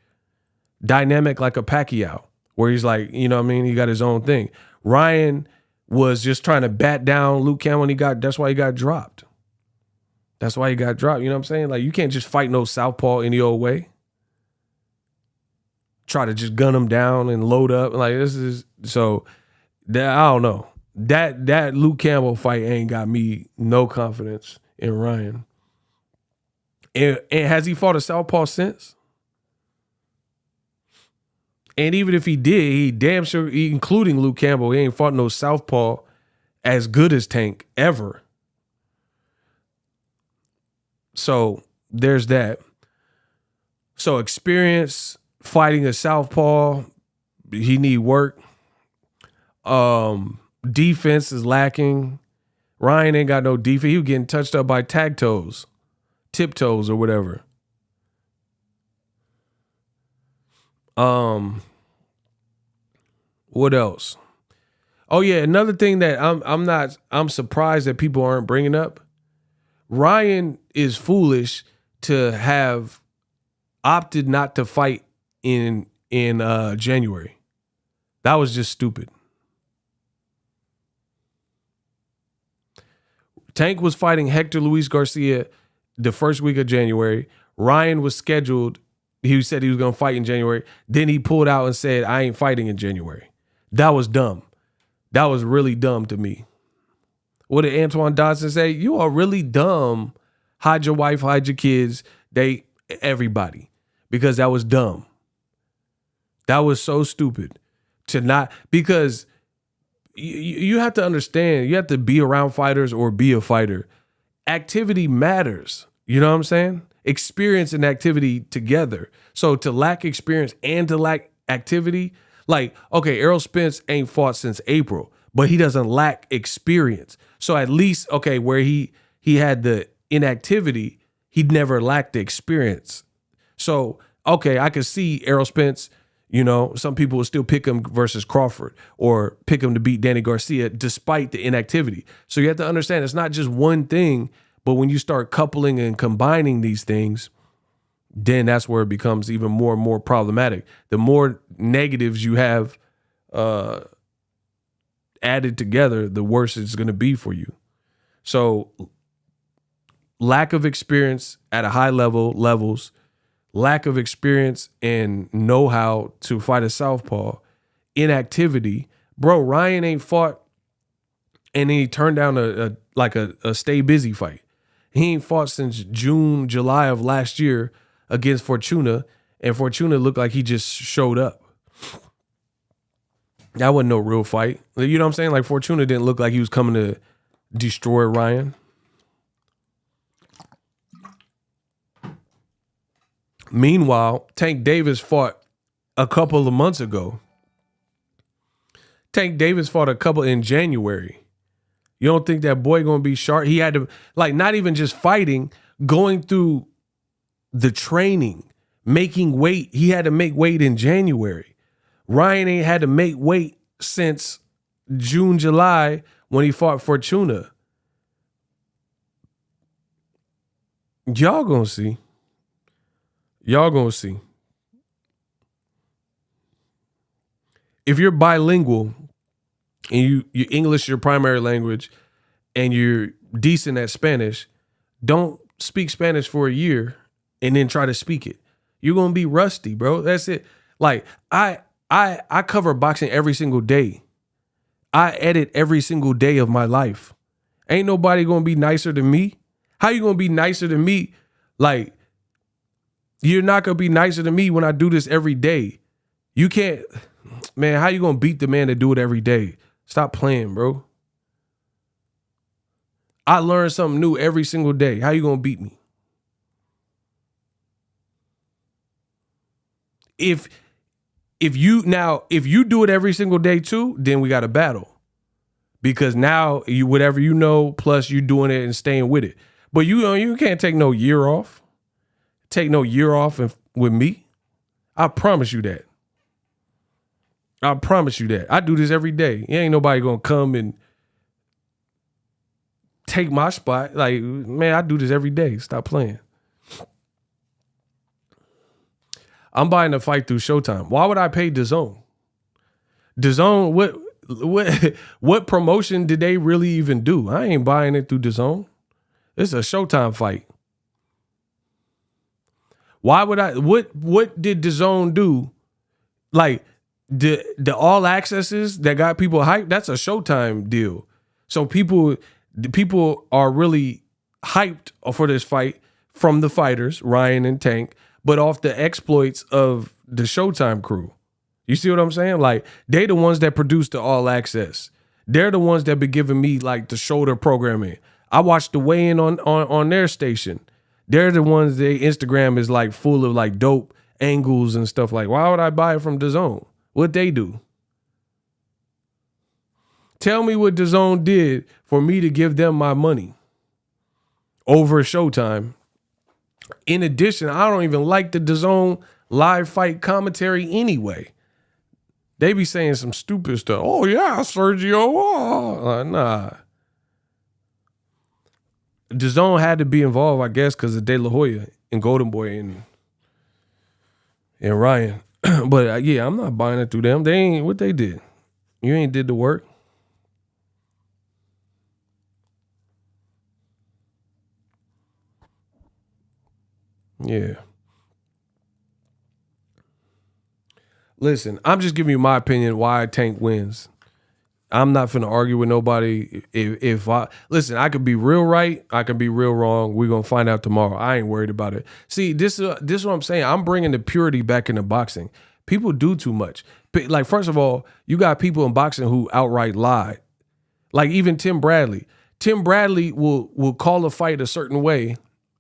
Dynamic like a Pacquiao, where he's like, you know what I mean? He got his own thing. Ryan was just trying to bat down Luke Campbell, and that's why he got dropped. That's why he got dropped. You know what I'm saying? Like, you can't just fight no southpaw any old way. Try to just gun him down and load up. Like, this is so that I don't know. That Luke Campbell fight ain't got me no confidence in Ryan. And has he fought a southpaw since? And even if he did, he damn sure, including Luke Campbell, he ain't fought no southpaw as good as Tank ever. So there's that. So experience fighting a southpaw, he need work. Defense is lacking. Ryan ain't got no defense. He was getting touched up by tiptoes or whatever. What else? Oh yeah, another thing that I'm surprised that people aren't bringing up. Ryan is foolish to have opted not to fight in January. That was just stupid. Tank was fighting Hector Luis Garcia the first week of January. Ryan was scheduled. He said he was going to fight in January. Then he pulled out and said, I ain't fighting in January. That was dumb. That was really dumb to me. What did Antoine Dodson say? You are really dumb. Hide your wife, hide your kids, everybody. Because that was dumb. That was so stupid to not, because you have to understand, you have to be around fighters or be a fighter. Activity matters. You know what I'm saying? Experience and activity together. So to lack experience and to lack activity, like, okay, Errol Spence ain't fought since April, but he doesn't lack experience. So at least, okay, where he had the inactivity, he'd never lacked the experience. So, okay, I could see Errol Spence, you know, some people will still pick him versus Crawford or pick him to beat Danny Garcia despite the inactivity. So you have to understand it's not just one thing, but when you start coupling and combining these things, then that's where it becomes even more and more problematic. The more negatives you have added together, the worse it's going to be for you. So lack of experience at a high levels, lack of experience and know-how to fight a southpaw, inactivity. Bro, Ryan ain't fought and then he turned down a stay busy fight. He ain't fought since June, July of last year against Fortuna, and Fortuna looked like he just showed up. That wasn't no real fight. You know what I'm saying? Like, Fortuna didn't look like he was coming to destroy Ryan. Meanwhile, Tank Davis fought a couple of months ago. Tank Davis fought a couple in January. You don't think that boy gonna be sharp? He had to, like, not even just fighting, going through the training, making weight. He had to make weight in January. Ryan ain't had to make weight since June, July when he fought Fortuna. Y'all gonna see. Y'all gonna see. If you're bilingual and you English your primary language and you're decent at Spanish, don't speak Spanish for a year and then try to speak it. You're gonna be rusty, bro. That's it. Like, I cover boxing every single day. I edit every single day of my life. Ain't nobody gonna be nicer than me. How you gonna be nicer than me? Like, you're not gonna be nicer than me when I do this every day. You can't, man, how you gonna beat the man that do it every day? Stop playing, bro. I learn something new every single day. How you gonna beat me? If If you do it every single day too, then we got a battle. Because now you whatever you know, plus you doing it and staying with it. But you can't take no year off. Take no year off with me. I promise you that. I promise you that. I do this every day. Ain't nobody gonna come and take my spot. Like, man, I do this every day. Stop playing. I'm buying the fight through Showtime. Why would I pay DAZN? DAZN, what promotion did they really even do? I ain't buying it through DAZN. It's a Showtime fight. Why would I? What did DAZN do? Like the all accesses that got people hyped. That's a Showtime deal. So people are really hyped for this fight from the fighters, Ryan and Tank, but off the exploits of the Showtime crew. You see what I'm saying? Like, they the ones that produce the all access. They're the ones that be giving me like the shoulder programming. I watch the weigh-in on their station. They're the ones their Instagram is like full of like dope angles and stuff. Like, why would I buy it from DAZN? What they do? Tell me what DAZN did for me to give them my money over Showtime. In addition, I don't even like the DAZN live fight commentary anyway. They be saying some stupid stuff. Oh, yeah, Sergio. Oh. Nah. DAZN had to be involved, I guess, because of De La Hoya and Golden Boy and Ryan. But, yeah, I'm not buying it through them. They ain't what they did. You ain't did the work. Yeah. Listen, I'm just giving you my opinion why Tank wins. I'm not finna argue with nobody. If I listen, I could be real right, I could be real wrong. We're gonna find out tomorrow. I ain't worried about it. See, this is what I'm saying. I'm bringing the purity back into boxing. People do too much. Like, first of all, you got people in boxing who outright lie. Like even Tim Bradley. Tim Bradley will call a fight a certain way,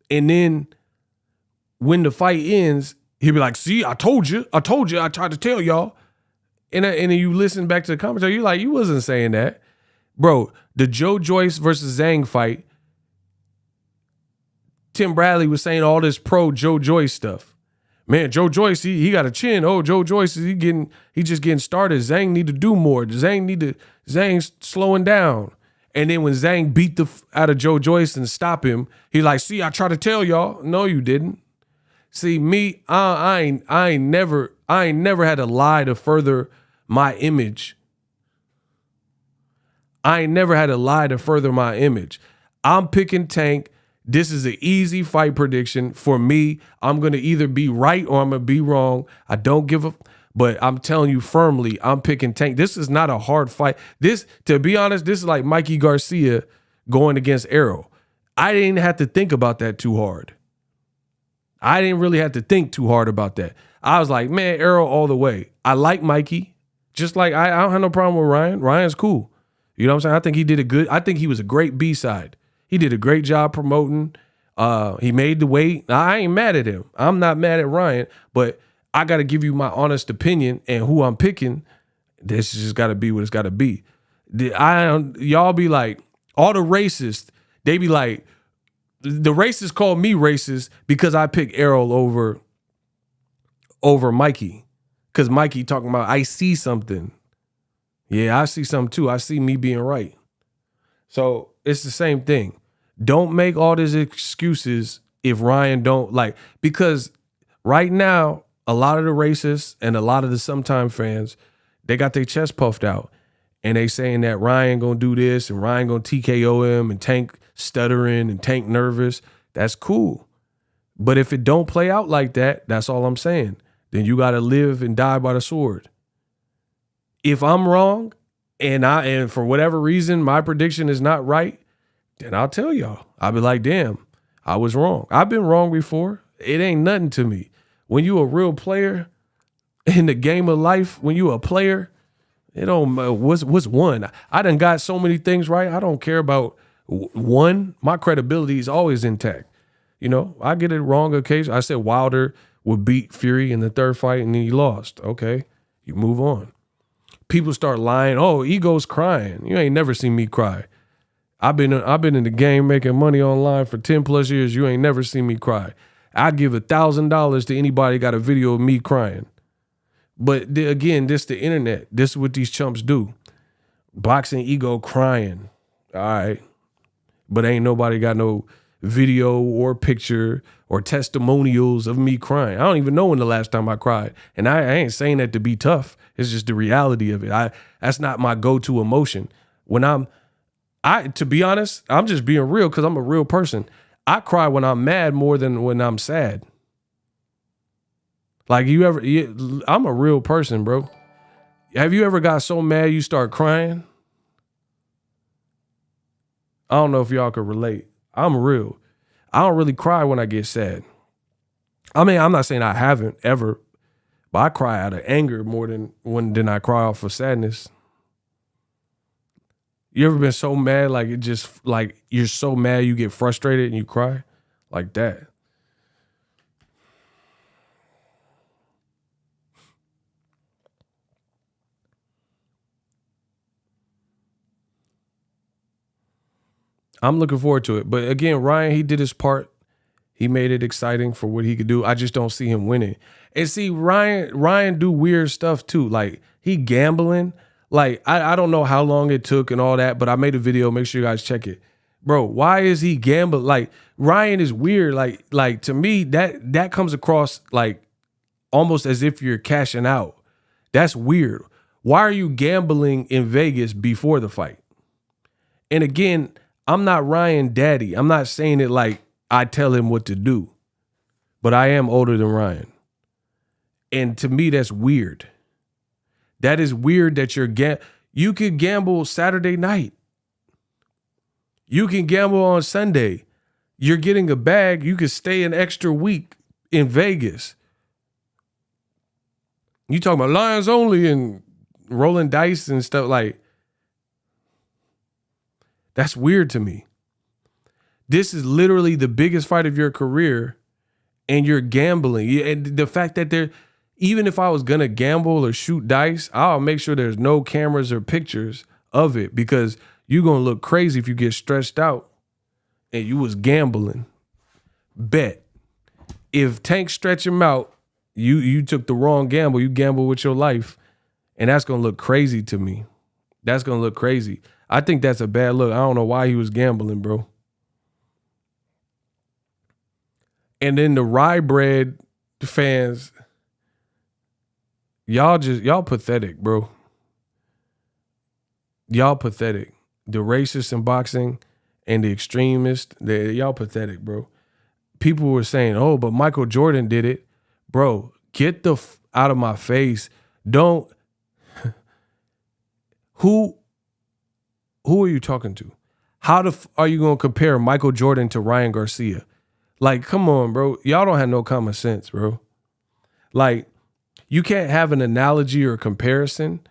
and then when the fight ends, he'll be like, see, I told you, I tried to tell y'all. And then you listen back to the commentary, you're like, you wasn't saying that. Bro, the Joe Joyce versus Zhang fight, Tim Bradley was saying all this pro Joe Joyce stuff. Man, Joe Joyce, he got a chin. Oh, Joe Joyce, he just getting started. Zhang need to do more. Zhang's slowing down. And then when Zhang beat the out of Joe Joyce and stop him, he like, see, I tried to tell y'all. No, you didn't. See, me, I ain't never had to lie to further my image. I ain't never had to lie to further my image. I'm picking Tank. This is an easy fight prediction for me. I'm going to either be right or I'm going to be wrong. I don't give a, but I'm telling you firmly, I'm picking Tank. This is not a hard fight. This, to be honest, this is like Mikey Garcia going against Errol. I didn't have to think about that too hard. I didn't really have to think too hard about that. I was like, man, Errol all the way. I like Mikey. Just like I don't have no problem with Ryan. Ryan's cool. You know what I'm saying? I think he did I think he was a great B-side. He did a great job promoting. He made the weight. I ain't mad at him. I'm not mad at Ryan, but I got to give you my honest opinion, and who I'm picking, this just got to be what it's got to be. Y'all be like, all the racists, they be like, the racists call me racist because I pick Errol over Mikey. Because Mikey talking about, I see something. Yeah, I see something too. I see me being right. So it's the same thing. Don't make all these excuses if Ryan don't like, because right now, a lot of the racists and a lot of the sometime fans, they got their chest puffed out. And they saying that Ryan gonna do this and Ryan gonna TKO him and Tank stuttering and Tank nervous. That's cool. But if it don't play out like that, that's all I'm saying. Then you got to live and die by the sword. If I'm wrong and for whatever reason my prediction is not right, then I'll tell y'all. I'll be like, damn, I was wrong. I've been wrong before. It ain't nothing to me. When you a real player in the game of life, when you a player, it don't what's one. I done got so many things right. I don't care about one. My credibility is always intact. You know, I get it wrong occasionally. I said Wilder would beat Fury in the third fight and he lost. Okay. You move on. People start lying. Oh, Ego's crying. You ain't never seen me cry. I've been in the game making money online for 10 plus years. You ain't never seen me cry. I'd give $1,000 to anybody got a video of me crying. But again, this the internet. This is what these chumps do. Boxingego crying. All right. But ain't nobody got no video or picture or testimonials of me crying. I don't even know when the last time I cried. And I ain't saying that to be tough. It's just the reality of it. That's not my go-to emotion. To be honest, I'm just being real because I'm a real person. I cry when I'm mad more than when I'm sad. Like I'm a real person, bro. Have you ever got so mad you start crying? I don't know if y'all could relate. I'm real. I don't really cry when I get sad. I mean, I'm not saying I haven't ever, but I cry out of anger more than I cry off of sadness. You ever been so mad, like it just like you're so mad you get frustrated and you cry? Like that. I'm looking forward to it. But again, Ryan, he did his part. He made it exciting for what he could do. I just don't see him winning. And see, Ryan do weird stuff too. Like he gambling. Like I don't know how long it took and all that, but I made a video. Make sure you guys check it. Bro, why is he gambling? Like Ryan is weird. Like to me, that comes across like almost as if you're cashing out. That's weird. Why are you gambling in Vegas before the fight? And again, I'm not Ryan daddy. I'm not saying it like I tell him what to do, but I am older than Ryan. And to me, that's weird. That is weird that you could gamble Saturday night. You can gamble on Sunday. You're getting a bag. You could stay an extra week in Vegas. You talking about Lions only and rolling dice and stuff like. That's weird to me. This is literally the biggest fight of your career and you're gambling. And the fact that even if I was going to gamble or shoot dice, I'll make sure there's no cameras or pictures of it because you're going to look crazy if you get stressed out and you was gambling. Bet. If Tank stretch him out, you took the wrong gamble. You gamble with your life and that's going to look crazy to me. That's going to look crazy. I think that's a bad look. I don't know why he was gambling, bro. And then the rye bread fans, y'all pathetic, bro. Y'all pathetic. The racists in boxing and the extremists, y'all pathetic, bro. People were saying, oh, but Michael Jordan did it. Bro, get the out of my face. Don't. Who are you talking to? How are you going to compare Michael Jordan to Ryan Garcia? Like, come on, bro. Y'all don't have no common sense, bro. Like, you can't have an analogy or comparison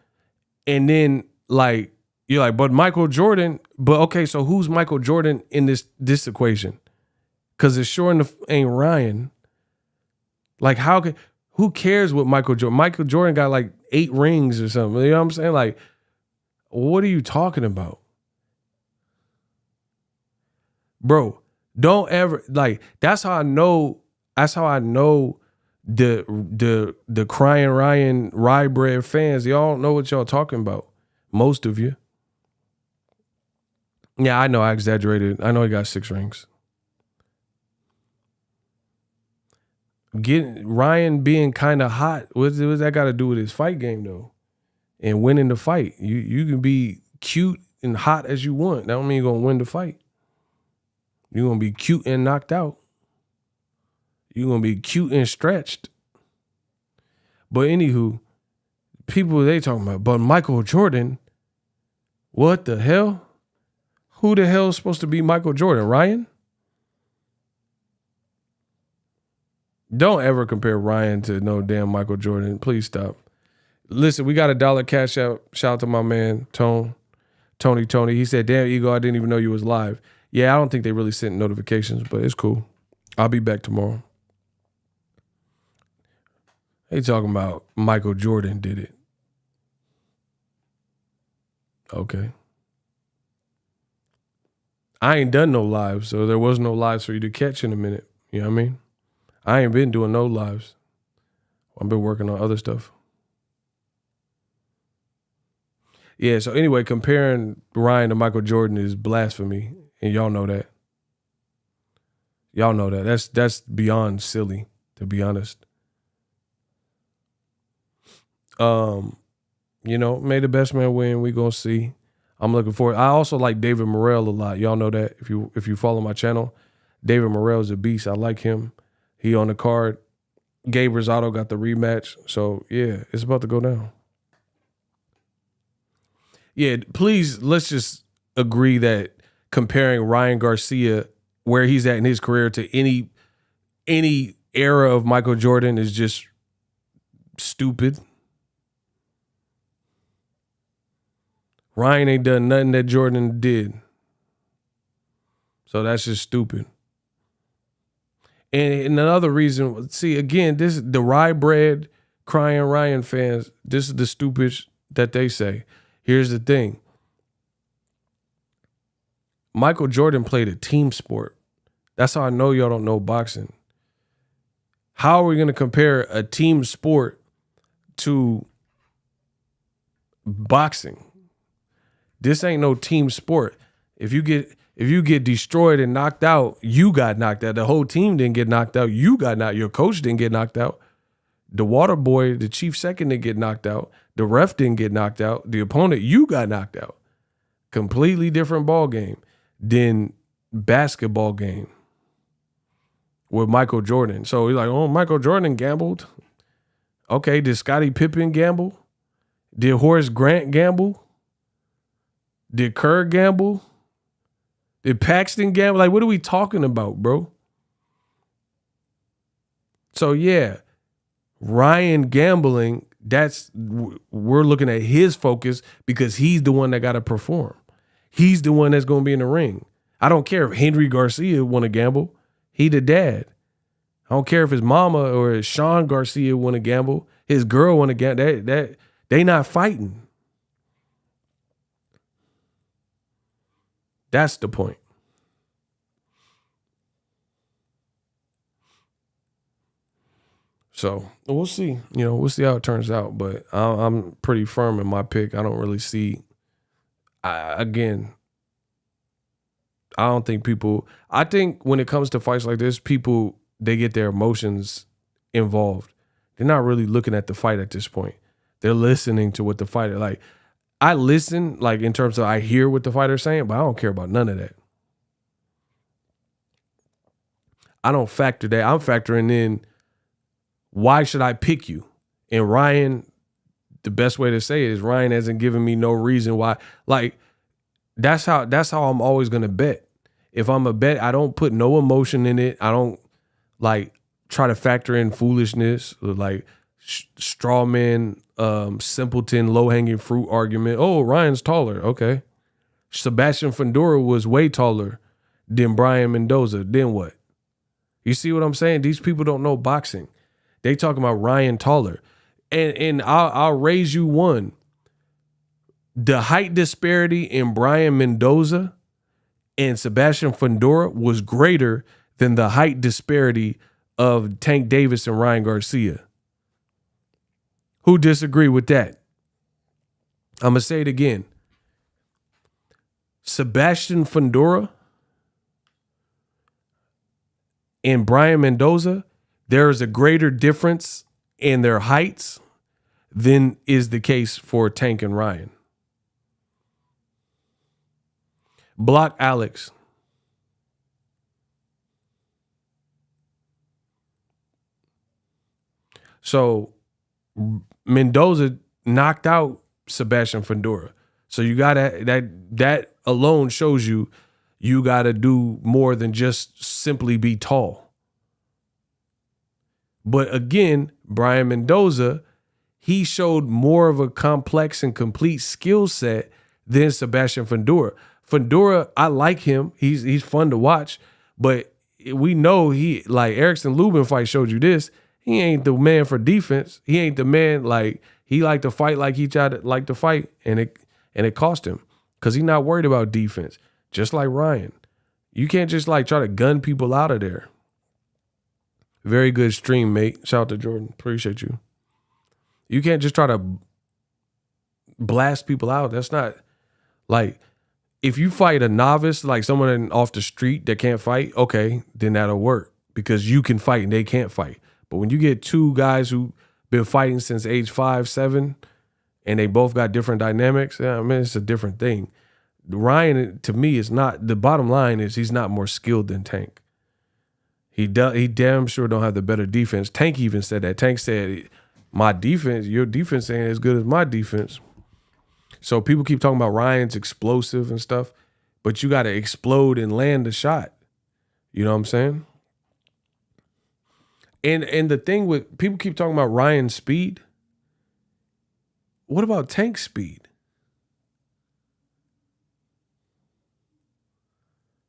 and then, like, you're like, but Michael Jordan, but okay, so who's Michael Jordan in this equation? Because it sure enough ain't Ryan. Like, who cares what Michael Jordan? Michael Jordan got like 8 rings or something. You know what I'm saying? Like, what are you talking about? Bro, don't ever like that's how I know the crying Ryan rye bread fans, y'all don't know what y'all talking about. Most of you. Yeah, I know I exaggerated. I know he got 6 rings. Ryan being kind of hot, what's that got to do with his fight game though? And winning the fight. You can be cute and hot as you want. That don't mean you're gonna win the fight. You're going to be cute and knocked out. You're going to be cute and stretched. But anywho, people, they talking about, but Michael Jordan, what the hell? Who the hell is supposed to be Michael Jordan? Ryan? Don't ever compare Ryan to no damn Michael Jordan. Please stop. Listen, we got $1 cash out. Shout out to my man, Tony. He said, damn, Ego, I didn't even know you was live. Yeah, I don't think they really sent notifications, but it's cool. I'll be back tomorrow. They talking about Michael Jordan did it. Okay. I ain't done no lives, so there was no lives for you to catch in a minute. You know what I mean? I ain't been doing no lives. I've been working on other stuff. Yeah, so anyway, comparing Ryan to Michael Jordan is blasphemy, and y'all know that. Y'all know that. That's beyond silly, to be honest. You know, may the best man win. We gonna see. I'm looking forward. I also like David Morrell a lot. Y'all know that if you follow my channel. David Morrell is a beast. I like him. He on the card. Gabe Rosado got the rematch. So yeah, it's about to go down. Yeah, please, let's just agree that comparing Ryan Garcia, where he's at in his career, to any era of Michael Jordan is just stupid. Ryan ain't done nothing that Jordan did. So that's just stupid. And another reason, see, again, this is the rye bread crying Ryan fans. This is the stupid that they say. Here's the thing. Michael Jordan played a team sport. That's how I know y'all don't know boxing. How are we going to compare a team sport to boxing? This ain't no team sport. If you get destroyed and knocked out, you got knocked out. The whole team didn't get knocked out. You got knocked. Your coach didn't get knocked out. The water boy, the chief second, didn't get knocked out. The ref didn't get knocked out. The opponent, you got knocked out. Completely different ball game than basketball game with Michael Jordan. So he's like, oh, Michael Jordan gambled. Okay, did Scottie Pippen gamble? Did Horace Grant gamble? Did Kerr gamble? Did Paxton gamble? Like, what are we talking about, bro? So, yeah, Ryan gambling, we're looking at his focus because he's the one that got to perform. He's the one that's going to be in the ring. I don't care if Henry Garcia want to gamble. He the dad. I don't care if his mama or Sean Garcia want to gamble. His girl want to gamble. They not fighting. That's the point. So we'll see. We'll see how it turns out. But I'm pretty firm in my pick. I don't really see. I don't think people. I think when it comes to fights like this, people, they get their emotions involved. They're not really looking at the fight at this point. They're listening to what the fighter, like, I listen, like, in terms of I hear what the fighter's saying, but I don't care about none of that. I don't factor that. I'm factoring in, why should I pick you? And Ryan, the best way to say it is Ryan hasn't given me no reason why. Like, that's how I'm always going to bet. If I'm a bet, I don't put no emotion in it. I don't, like, try to factor in foolishness, like straw man, simpleton, low-hanging fruit argument. Oh, Ryan's taller. Okay. Sebastian Fundora was way taller than Brian Mendoza. Then what? You see what I'm saying? These people don't know boxing. They talking about Ryan taller. And I'll raise you one. The height disparity in Brian Mendoza and Sebastian Fundora was greater than the height disparity of Tank Davis and Ryan Garcia. Who disagree with that? I'm going to say it again. Sebastian Fundora and Brian Mendoza, there is a greater difference in their heights than is the case for Tank and Ryan. Block Alex. So Mendoza knocked out Sebastian Fundora. So you gotta, that alone shows you gotta do more than just simply be tall. But again, Brian Mendoza, he showed more of a complex and complete skill set than Sebastian Fundora. Fundora, I like him. He's fun to watch, but we know he, like Erickson Lubin fight showed you this, he ain't the man for defense. He ain't the man, like, he like to fight like he tried to like to fight, and and it cost him because he's not worried about defense. Just like Ryan. You can't just like try to gun people out of there. Very good stream, mate. Shout out to Jordan. Appreciate you. You can't just try to blast people out. That's not like, if you fight a novice, like someone off the street that can't fight, okay, then that'll work because you can fight and they can't fight. But when you get two guys who been fighting since age 5, 7, and they both got different dynamics, I mean, it's a different thing. Ryan, to me, is not, the bottom line is he's not more skilled than Tank. He damn sure don't have the better defense. Tank even said that. Tank said, my defense, your defense ain't as good as my defense. So people keep talking about Ryan's explosive and stuff, but you got to explode and land the shot. You know what I'm saying? And the thing with, people keep talking about Ryan's speed. What about Tank's speed?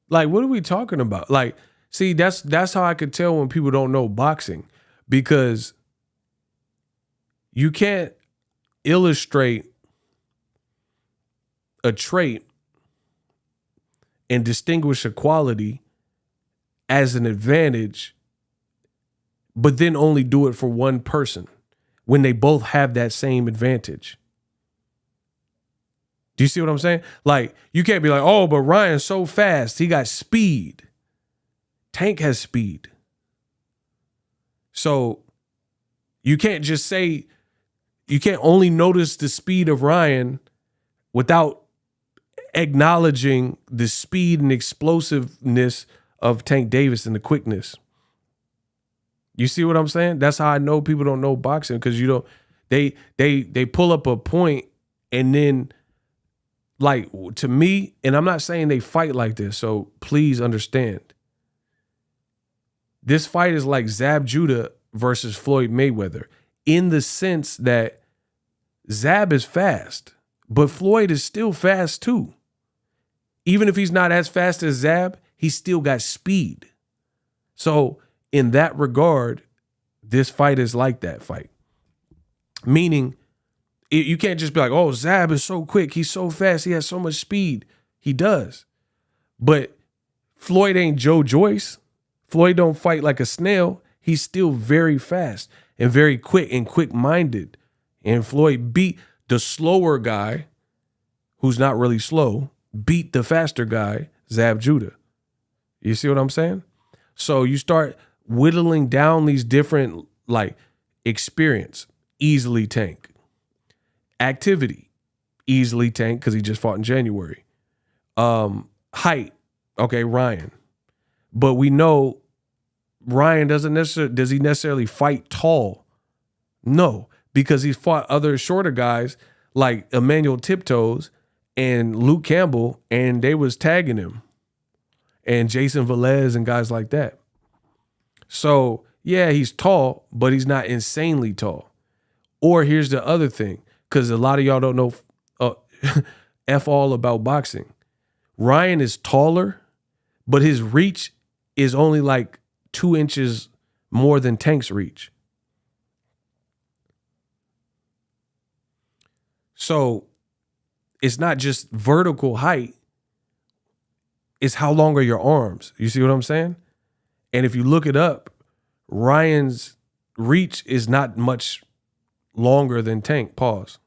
Like, what are we talking about? Like, see, that's how I could tell when people don't know boxing, because you can't illustrate a trait and distinguish a quality as an advantage, but then only do it for one person when they both have that same advantage. Do you see what I'm saying? Like, you can't be like, oh, but Ryan's so fast. He got speed. Tank has speed. So you can't just say, you can't only notice the speed of Ryan without acknowledging the speed and explosiveness of Tank Davis and the quickness. You see what I'm saying? That's how I know people don't know boxing, because you don't, they pull up a point and then, like, to me, and I'm not saying they fight like this, so please understand. This fight is like Zab Judah versus Floyd Mayweather, in the sense that Zab is fast, but Floyd is still fast too. Even if he's not as fast as Zab, he's still got speed. So in that regard, this fight is like that fight. Meaning, you can't just be like, oh, Zab is so quick. He's so fast. He has so much speed. He does. But Floyd ain't Joe Joyce. Floyd don't fight like a snail. He's still very fast and very quick and quick-minded. And Floyd beat the slower guy, who's not really slow, beat the faster guy, Zab Judah. You see what I'm saying? So you start whittling down these different, like, experience. Easily Tank. Activity. Easily Tank, because he just fought in January. Height. Okay, Ryan. But we know Ryan does he necessarily fight tall? No, because he's fought other shorter guys like Emmanuel Tiptoes and Luke Campbell, and they was tagging him, and Jason Velez and guys like that. So yeah, he's tall, but he's not insanely tall. Or here's the other thing, because a lot of y'all don't know F all about boxing. Ryan is taller, but his reach is only like 2 inches more than Tank's reach. So it's not just vertical height, it's how long are your arms. You see what I'm saying? And if you look it up, Ryan's reach is not much longer than Tank. Pause.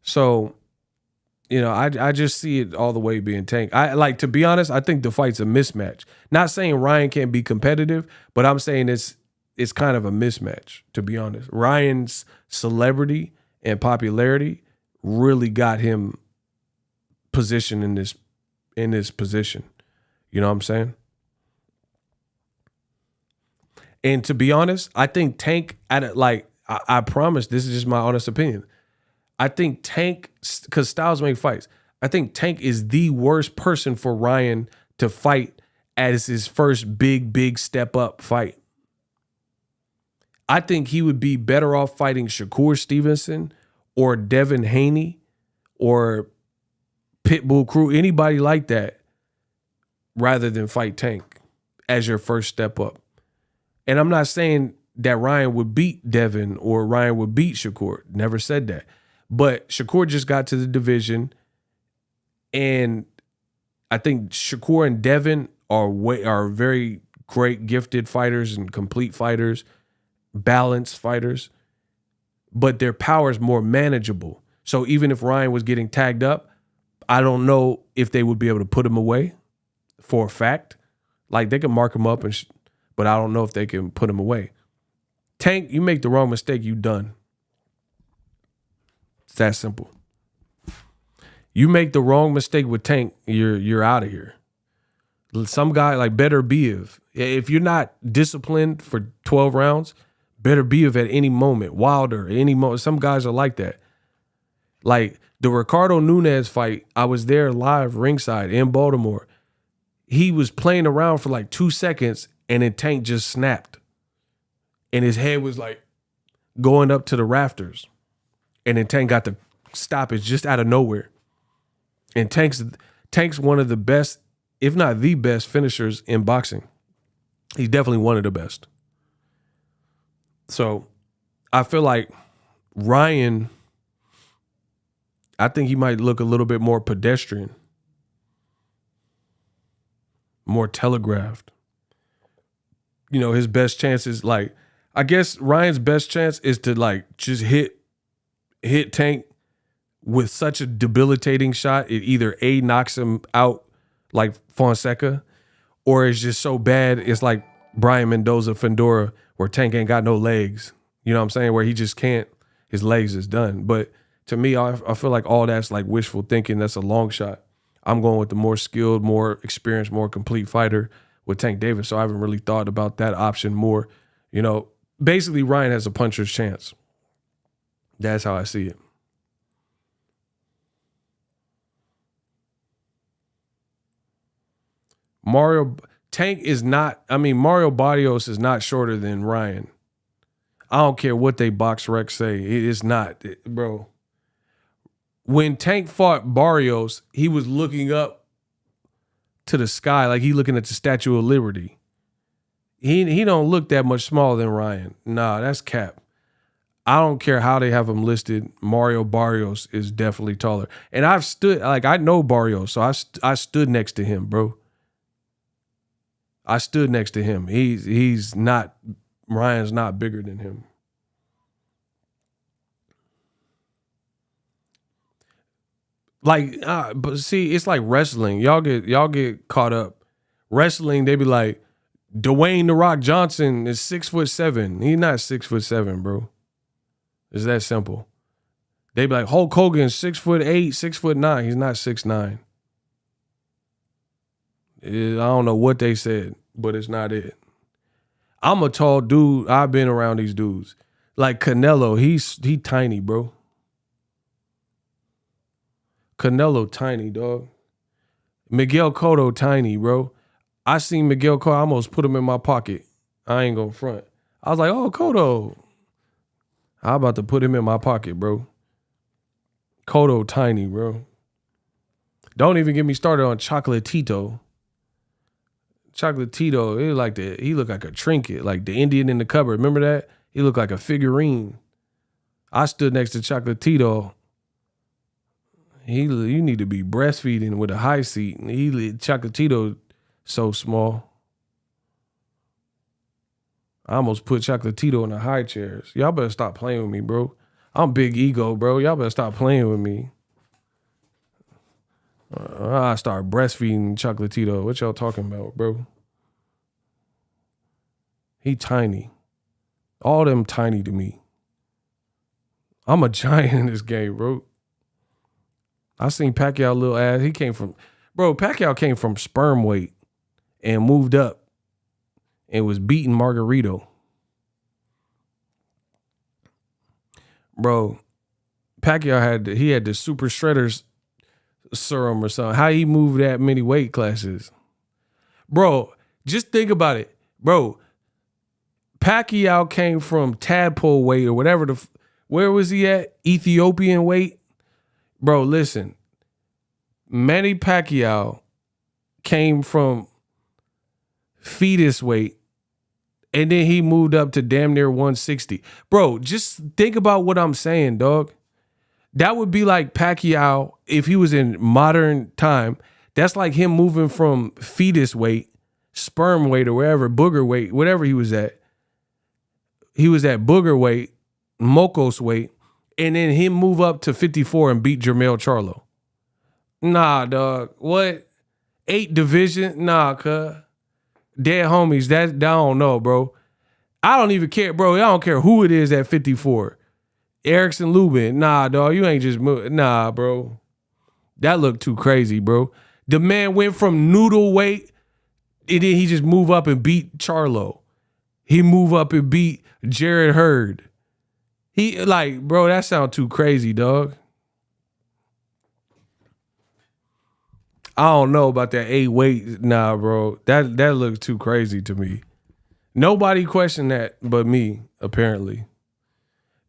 So, you know, I just see it all the way being Tank. To be honest, I think the fight's a mismatch. Not saying Ryan can't be competitive, but I'm saying it's kind of a mismatch, to be honest. Ryan's celebrity and popularity really got him positioned in this position. You know what I'm saying? And to be honest, I think Tank, I promise, this is just my honest opinion. I think Tank, because styles make fights, I think Tank is the worst person for Ryan to fight as his first big step up fight. I think he would be better off fighting Shakur Stevenson or Devin Haney or Pitbull Crew, anybody like that, rather than fight Tank as your first step up. And I'm not saying that Ryan would beat Devin or Ryan would beat Shakur. Never said that. But Shakur just got to the division, and I think Shakur and Devin are very great, gifted fighters and complete fighters, balanced fighters, but their power is more manageable. So even if Ryan was getting tagged up, I don't know if they would be able to put him away for a fact. Like they can mark him up, but I don't know if they can put him away. Tank, you make the wrong mistake, you done. It's that simple. You make the wrong mistake with Tank, you're out of here. Some guy like Beterbiev, if you're not disciplined for 12 rounds, Beterbiev at any moment, Wilder at any moment. Some guys are like that. Like the Ricardo Nunes fight, I was there live ringside in Baltimore. He was playing around for like 2 seconds and then Tank just snapped. And his head was like going up to the rafters. And then Tank got the stoppage just out of nowhere. And Tank's one of the best, if not the best, finishers in boxing. He's definitely one of the best. So I feel like Ryan, I think he might look a little bit more pedestrian, more telegraphed. You know, his best chance is like, I guess Ryan's best chance is to like just hit Tank with such a debilitating shot. It either A, knocks him out like Fonseca, or it's just so bad it's like Brian Mendoza Fedora where Tank ain't got no legs. You know what I'm saying? Where he just can't, his legs is done. But to me, I feel like all that's like wishful thinking. That's a long shot. I'm going with the more skilled, more experienced, more complete fighter with Tank Davis. So I haven't really thought about that option more. You know, basically Ryan has a puncher's chance. That's how I see it. Mario Barrios is not shorter than Ryan. I don't care what they box rec say. It is not, bro. When Tank fought Barrios, he was looking up to the sky like he looking at the Statue of Liberty. He don't look that much smaller than Ryan. Nah, that's cap. I don't care how they have him listed. Mario Barrios is definitely taller. And I've stood, like I know Barrios, so I stood next to him, bro. I stood next to him. He's not, Ryan's not bigger than him. Like, but see, it's like wrestling. Y'all get caught up. Wrestling, they be like, Dwayne The Rock Johnson is 6'7". He's not 6'7", bro. It's that simple. They be like, Hulk Hogan 6'8", 6'9". He's not 6'9". I don't know what they said, but it's not it. I'm a tall dude. I've been around these dudes. Like Canelo, he tiny, bro. Canelo tiny, dog. Miguel Cotto tiny, bro. I seen Miguel Cotto, I almost put him in my pocket. I ain't gonna front. I was like, oh, Cotto. I'm about to put him in my pocket, bro. Cotto tiny, bro. Don't even get me started on Chocolatito. Chocolatito, he looked like a trinket, like the Indian in the cupboard. Remember that? He looked like a figurine. I stood next to Chocolatito. You need to be breastfeeding with a high seat. Chocolatito so small. I almost put Chocolatito in the high chairs. Y'all better stop playing with me, bro. I'm big ego, bro. Y'all better stop playing with me. I start breastfeeding Chocolatito. What y'all talking about, bro? He tiny. All them tiny to me. I'm a giant in this game, bro. I seen Pacquiao little ass. Pacquiao came from sperm weight and moved up and was beating Margarito. Bro, Pacquiao had the super shredders serum or something. How he moved that many weight classes? Bro, just think about it. Bro, Pacquiao came from tadpole weight or whatever where was he at? Ethiopian weight? Bro, listen. Manny Pacquiao came from fetus weight And then he moved up to damn near 160. Bro, just think about what I'm saying, dog. That would be like Pacquiao if he was in modern time. That's like him moving from fetus weight, sperm weight, or wherever, booger weight, whatever he was at. He was at booger weight, Mokos weight, and then him move up to 54 and beat Jermell Charlo. Nah, dog. What? 8 division? Nah, cuz. Dead homies, that I don't know, bro. I don't even care, bro. I don't care who it is at 54. Erickson Lubin. Nah, dog. You ain't just moving. Nah, bro. That looked too crazy, bro. The man went from noodle weight, and then he just move up and beat Charlo. He move up and beat Jared Hurd. He like, bro, that sound too crazy, dog. I don't know about that 8 weight. Nah, bro. That looks too crazy to me. Nobody questioned that but me, apparently.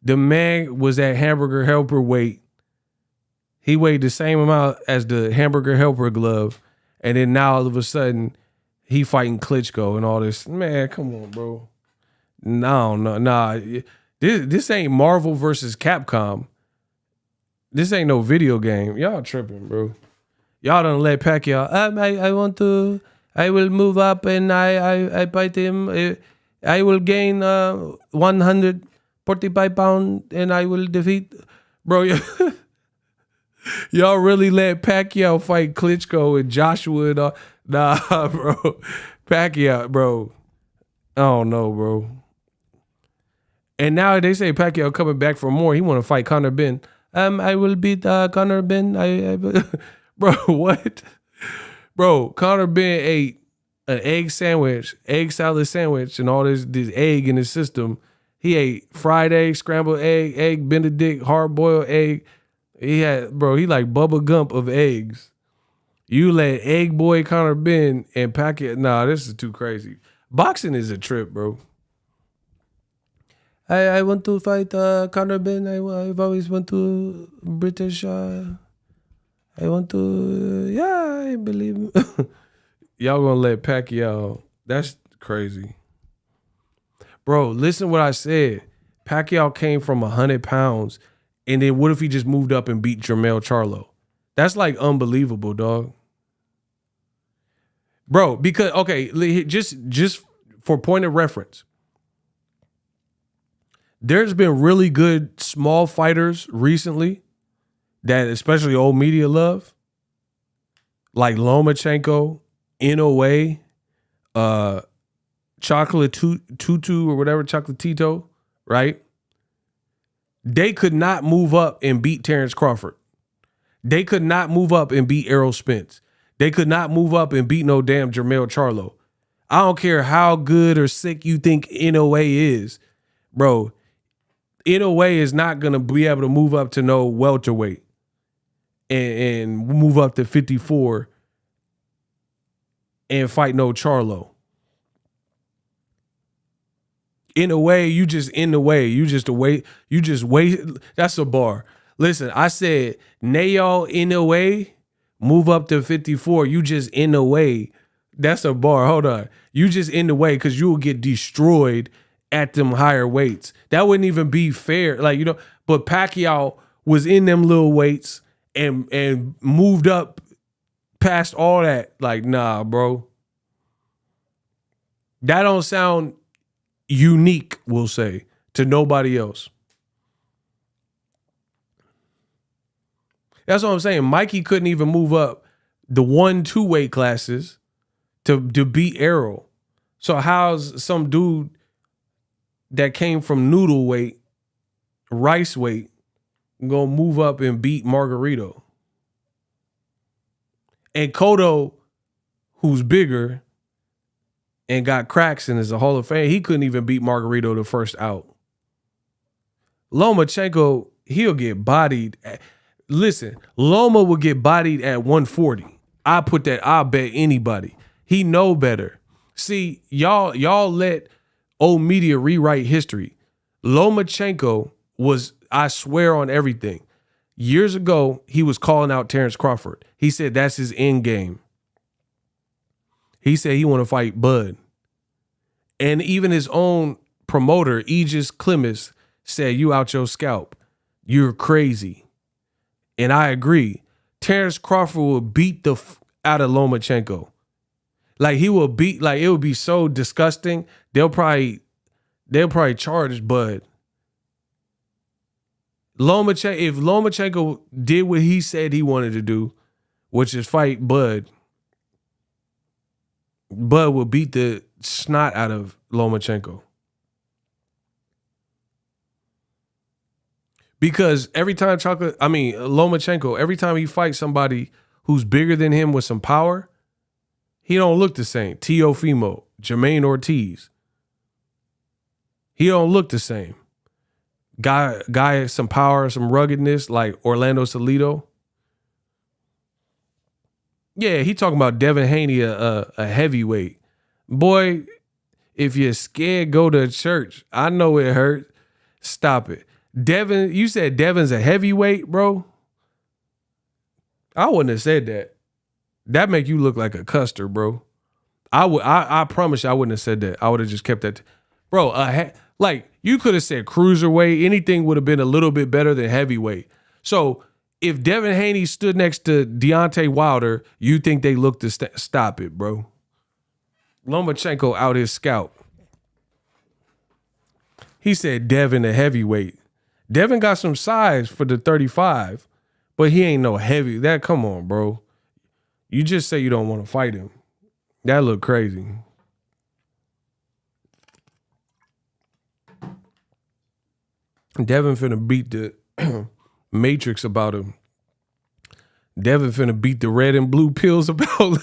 The man was at hamburger helper weight. He weighed the same amount as the hamburger helper glove. And then now all of a sudden, he fighting Klitschko and all this. Man, come on, bro. No. Nah. This ain't Marvel versus Capcom. This ain't no video game. Y'all tripping, bro. Y'all don't let Pacquiao. I will move up and I fight him. I will gain 145 pounds and I will defeat. Bro, y'all really let Pacquiao fight Klitschko and Joshua and all. Nah, bro. Pacquiao, bro. I don't know, bro. And now they say Pacquiao coming back for more. He want to fight Conor Benn. I will beat Conor Benn. Bro, what? Bro, Conor Benn ate an egg sandwich, egg salad sandwich, and all this egg in his system. He ate fried egg, scrambled egg, egg Benedict, hard-boiled egg. He like Bubba Gump of eggs. You let egg boy Conor Benn and Pacquiao. Nah, this is too crazy. Boxing is a trip, bro. I want to fight Conor Benn. I've always want to British. I want to, I believe. Y'all gonna let Pacquiao. That's crazy. Bro, listen what I said. Pacquiao came from 100 pounds, and then what if he just moved up and beat Jermell Charlo? That's like unbelievable, dog. Bro, because, okay, just for point of reference, there's been really good small fighters recently that especially old media love, like Lomachenko, Inoue, Chocolate Tutu or whatever, Chocolatito, right? They could not move up and beat Terrence Crawford. They could not move up and beat Errol Spence. They could not move up and beat no damn Jermell Charlo. I don't care how good or sick you think Inoue is, bro. Inoue is not going to be able to move up to no welterweight and move up to 54 and fight no Charlo. In a way, you just wait. That's a bar. Listen, I said, Nayo Inoue, move up to 54. You just in the way. That's a bar. Hold on. You just in the way because you will get destroyed at them higher weights. That wouldn't even be fair. Like, you know, but Pacquiao was in them little weights and moved up past all that. Like, nah, bro. That don't sound unique, we'll say, to nobody else. That's what I'm saying. Mikey couldn't even move up the 1-2 weight classes to beat Errol. So how's some dude that came from noodle weight, rice weight, gonna move up and beat Margarito? And Cotto, who's bigger and got cracks and is a Hall of Fame, he couldn't even beat Margarito the first out. Lomachenko, he'll get bodied. Listen, Loma will get bodied at 140. I'll bet anybody. He know better. See, y'all let old media rewrite history. Lomachenko was, I swear on everything, years ago, he was calling out Terrence Crawford. He said that's his end game. He said he want to fight Bud. And even his own promoter, Aegis Clemens, said, "You out your scalp. You're crazy." And I agree. Terrence Crawford will beat the out of Lomachenko. Like he will beat, like it would be so disgusting. They'll probably charge Bud. If Lomachenko did what he said he wanted to do, which is fight Bud will beat the snot out of Lomachenko. Because Lomachenko, every time he fights somebody who's bigger than him with some power, he don't look the same. Teofimo, Jermaine Ortiz. He don't look the same. Guy has some power, some ruggedness, like Orlando Salido. Yeah, he talking about Devin Haney, a heavyweight. Boy, if you're scared, go to church. I know it hurt. Stop it. Devin, you said Devin's a heavyweight, bro? I wouldn't have said that. That make you look like a custer, bro. I promise you I wouldn't have said that. I would have just kept that. Bro, like you could have said cruiserweight. Anything would have been a little bit better than heavyweight. So if Devin Haney stood next to Deontay Wilder, you think they look to stop it, bro. Lomachenko out his scalp. He said Devin a heavyweight. Devin got some size for the 35, but he ain't no heavy. Come on, bro. You just say you don't want to fight him. That look crazy. Devin finna beat the Matrix about him. Devin finna beat the red and blue pills about.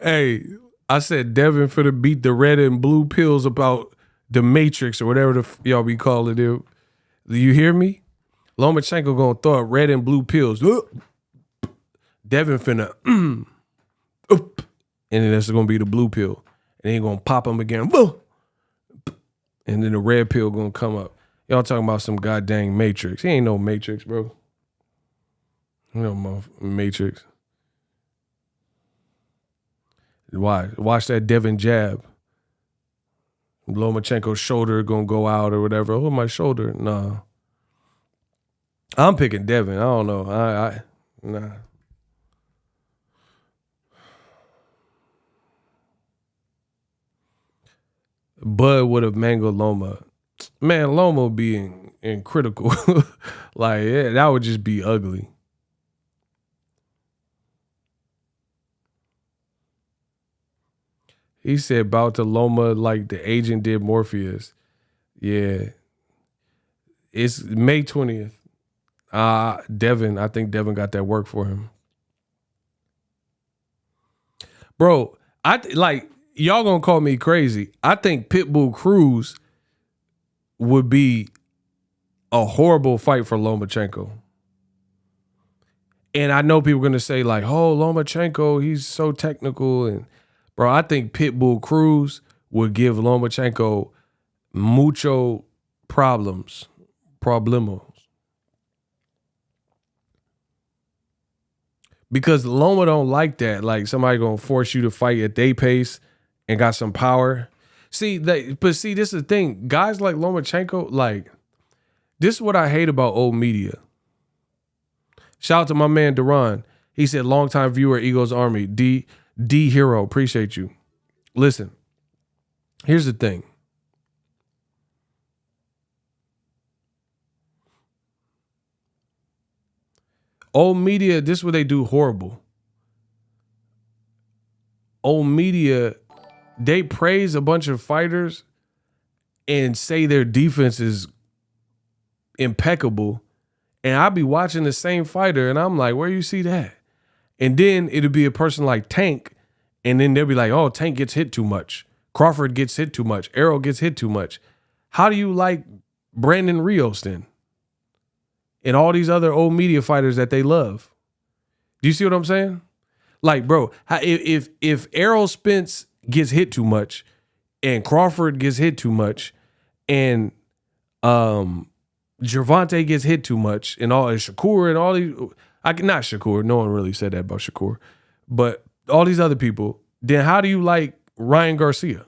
Hey, I said Devin finna beat the red and blue pills about the Matrix or whatever y'all be calling it. Do you hear me? Lomachenko gonna throw up red and blue pills. Devin finna, and then that's gonna be the blue pill. And then he gonna pop him again. And then the red pill gonna come up. Y'all talking about some goddamn Matrix. He ain't no Matrix, bro. No Matrix. Watch that Devin jab. Lomachenko's shoulder gonna go out or whatever. Oh, my shoulder. Nah. I'm picking Devin. I don't know. Nah. Bud would have mangled Loma. Man, Loma being in critical. Like, yeah, that would just be ugly. He said about to Loma like the agent did Morpheus. Yeah. It's May 20th. Devin, I think Devin got that work for him. Bro, y'all gonna call me crazy. I think Pitbull Cruz would be a horrible fight for Lomachenko. And I know people are gonna say like, oh, Lomachenko, he's so technical. And bro, I think Pitbull Cruz would give Lomachenko mucho problemos. Because Loma don't like that. Like somebody gonna force you to fight at their pace and got some power. But this is the thing. Guys like Lomachenko, like, this is what I hate about old media. Shout out to my man Duran. He said, longtime viewer, Eagles Army. D Hero, appreciate you. Listen, here's the thing. Old media, this is what they do horrible. Old media, they praise a bunch of fighters and say their defense is impeccable. And I'll be watching the same fighter and I'm like, where you see that? And then it'll be a person like Tank. And then they'll be like, oh, Tank gets hit too much. Crawford gets hit too much. Errol gets hit too much. How do you like Brandon Rios then? And all these other old media fighters that they love. Do you see what I'm saying? Like, bro, if Errol Spence gets hit too much and Crawford gets hit too much and Gervonta gets hit too much and Shakur and all these, not Shakur, no one really said that about Shakur, but all these other people, then how do you like Ryan Garcia?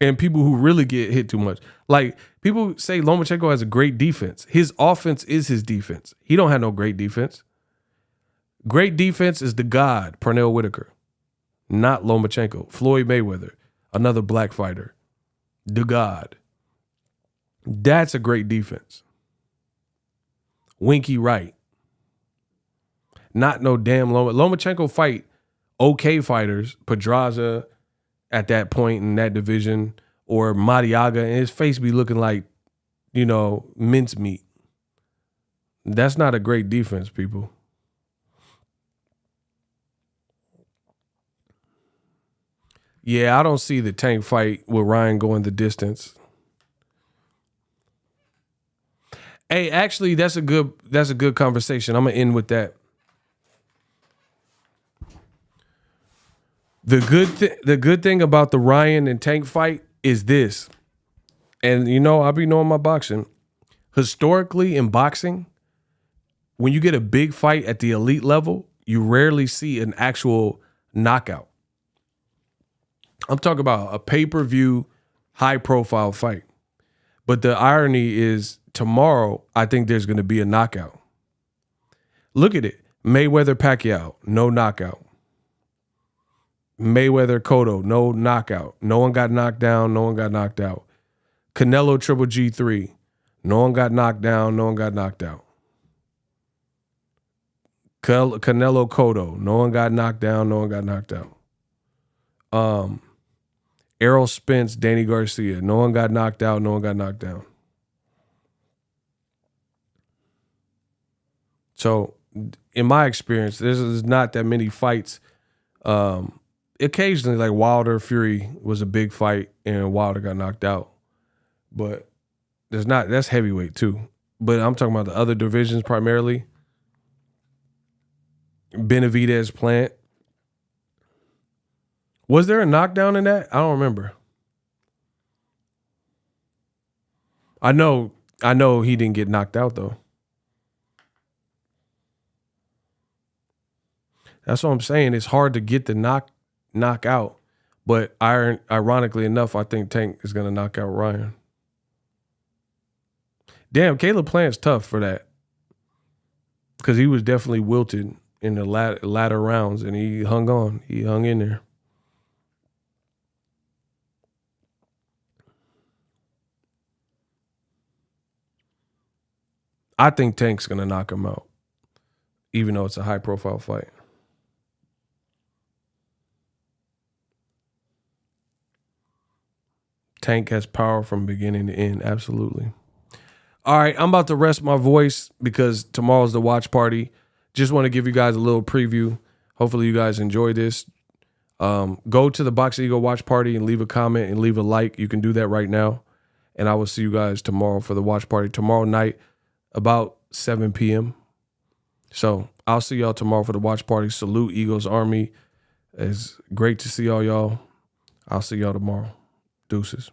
And people who really get hit too much. Like, people say Lomachenko has a great defense. His offense is his defense. He don't have no great defense. Great defense is the God, Pernell Whitaker, not Lomachenko. Floyd Mayweather, another black fighter, the God. That's a great defense. Winky Wright. Not no damn Lomachenko fight okay fighters, Pedraza at that point in that division, or Madiaga, and his face be looking like, mincemeat. That's not a great defense, people. Yeah, I don't see the Tank fight with Ryan going the distance. Hey, actually, that's a good conversation. I'm gonna end with that. The good thing about the Ryan and Tank fight is this, and I be knowing my boxing. Historically, in boxing, when you get a big fight at the elite level, you rarely see an actual knockout. I'm talking about a pay-per-view, high-profile fight. But the irony is, tomorrow, I think there's going to be a knockout. Look at it. Mayweather-Pacquiao, no knockout. Mayweather-Cotto, no knockout. No one got knocked down. No one got knocked out. Canelo Triple G3, no one got knocked down. No one got knocked out. Canelo Cotto, no one got knocked down. No one got knocked out. Errol Spence, Danny Garcia, no one got knocked out. No one got knocked down. So, in my experience, there's not that many fights. Occasionally, like Wilder Fury was a big fight and Wilder got knocked out. But that's heavyweight too. But I'm talking about the other divisions primarily. Benavidez Plant. Was there a knockdown in that? I don't remember. I know he didn't get knocked out though. That's what I'm saying. It's hard to get the knock out. But ironically enough, I think Tank is going to knock out Ryan. Damn, Caleb Plant's tough for that. Because he was definitely wilted in the latter rounds, and he hung on. He hung in there. I think Tank's going to knock him out, even though it's a high-profile fight. Tank has power from beginning to end, absolutely. All right, I'm about to rest my voice because tomorrow's the watch party. Just want to give you guys a little preview. Hopefully you guys enjoy this. Go to the Boxingego watch party and leave a comment and leave a like. You can do that right now. And I will see you guys tomorrow for the watch party. Tomorrow night, about 7 p.m. So I'll see y'all tomorrow for the watch party. Salute Eagles Army. It's great to see all y'all. I'll see y'all tomorrow. Deuces.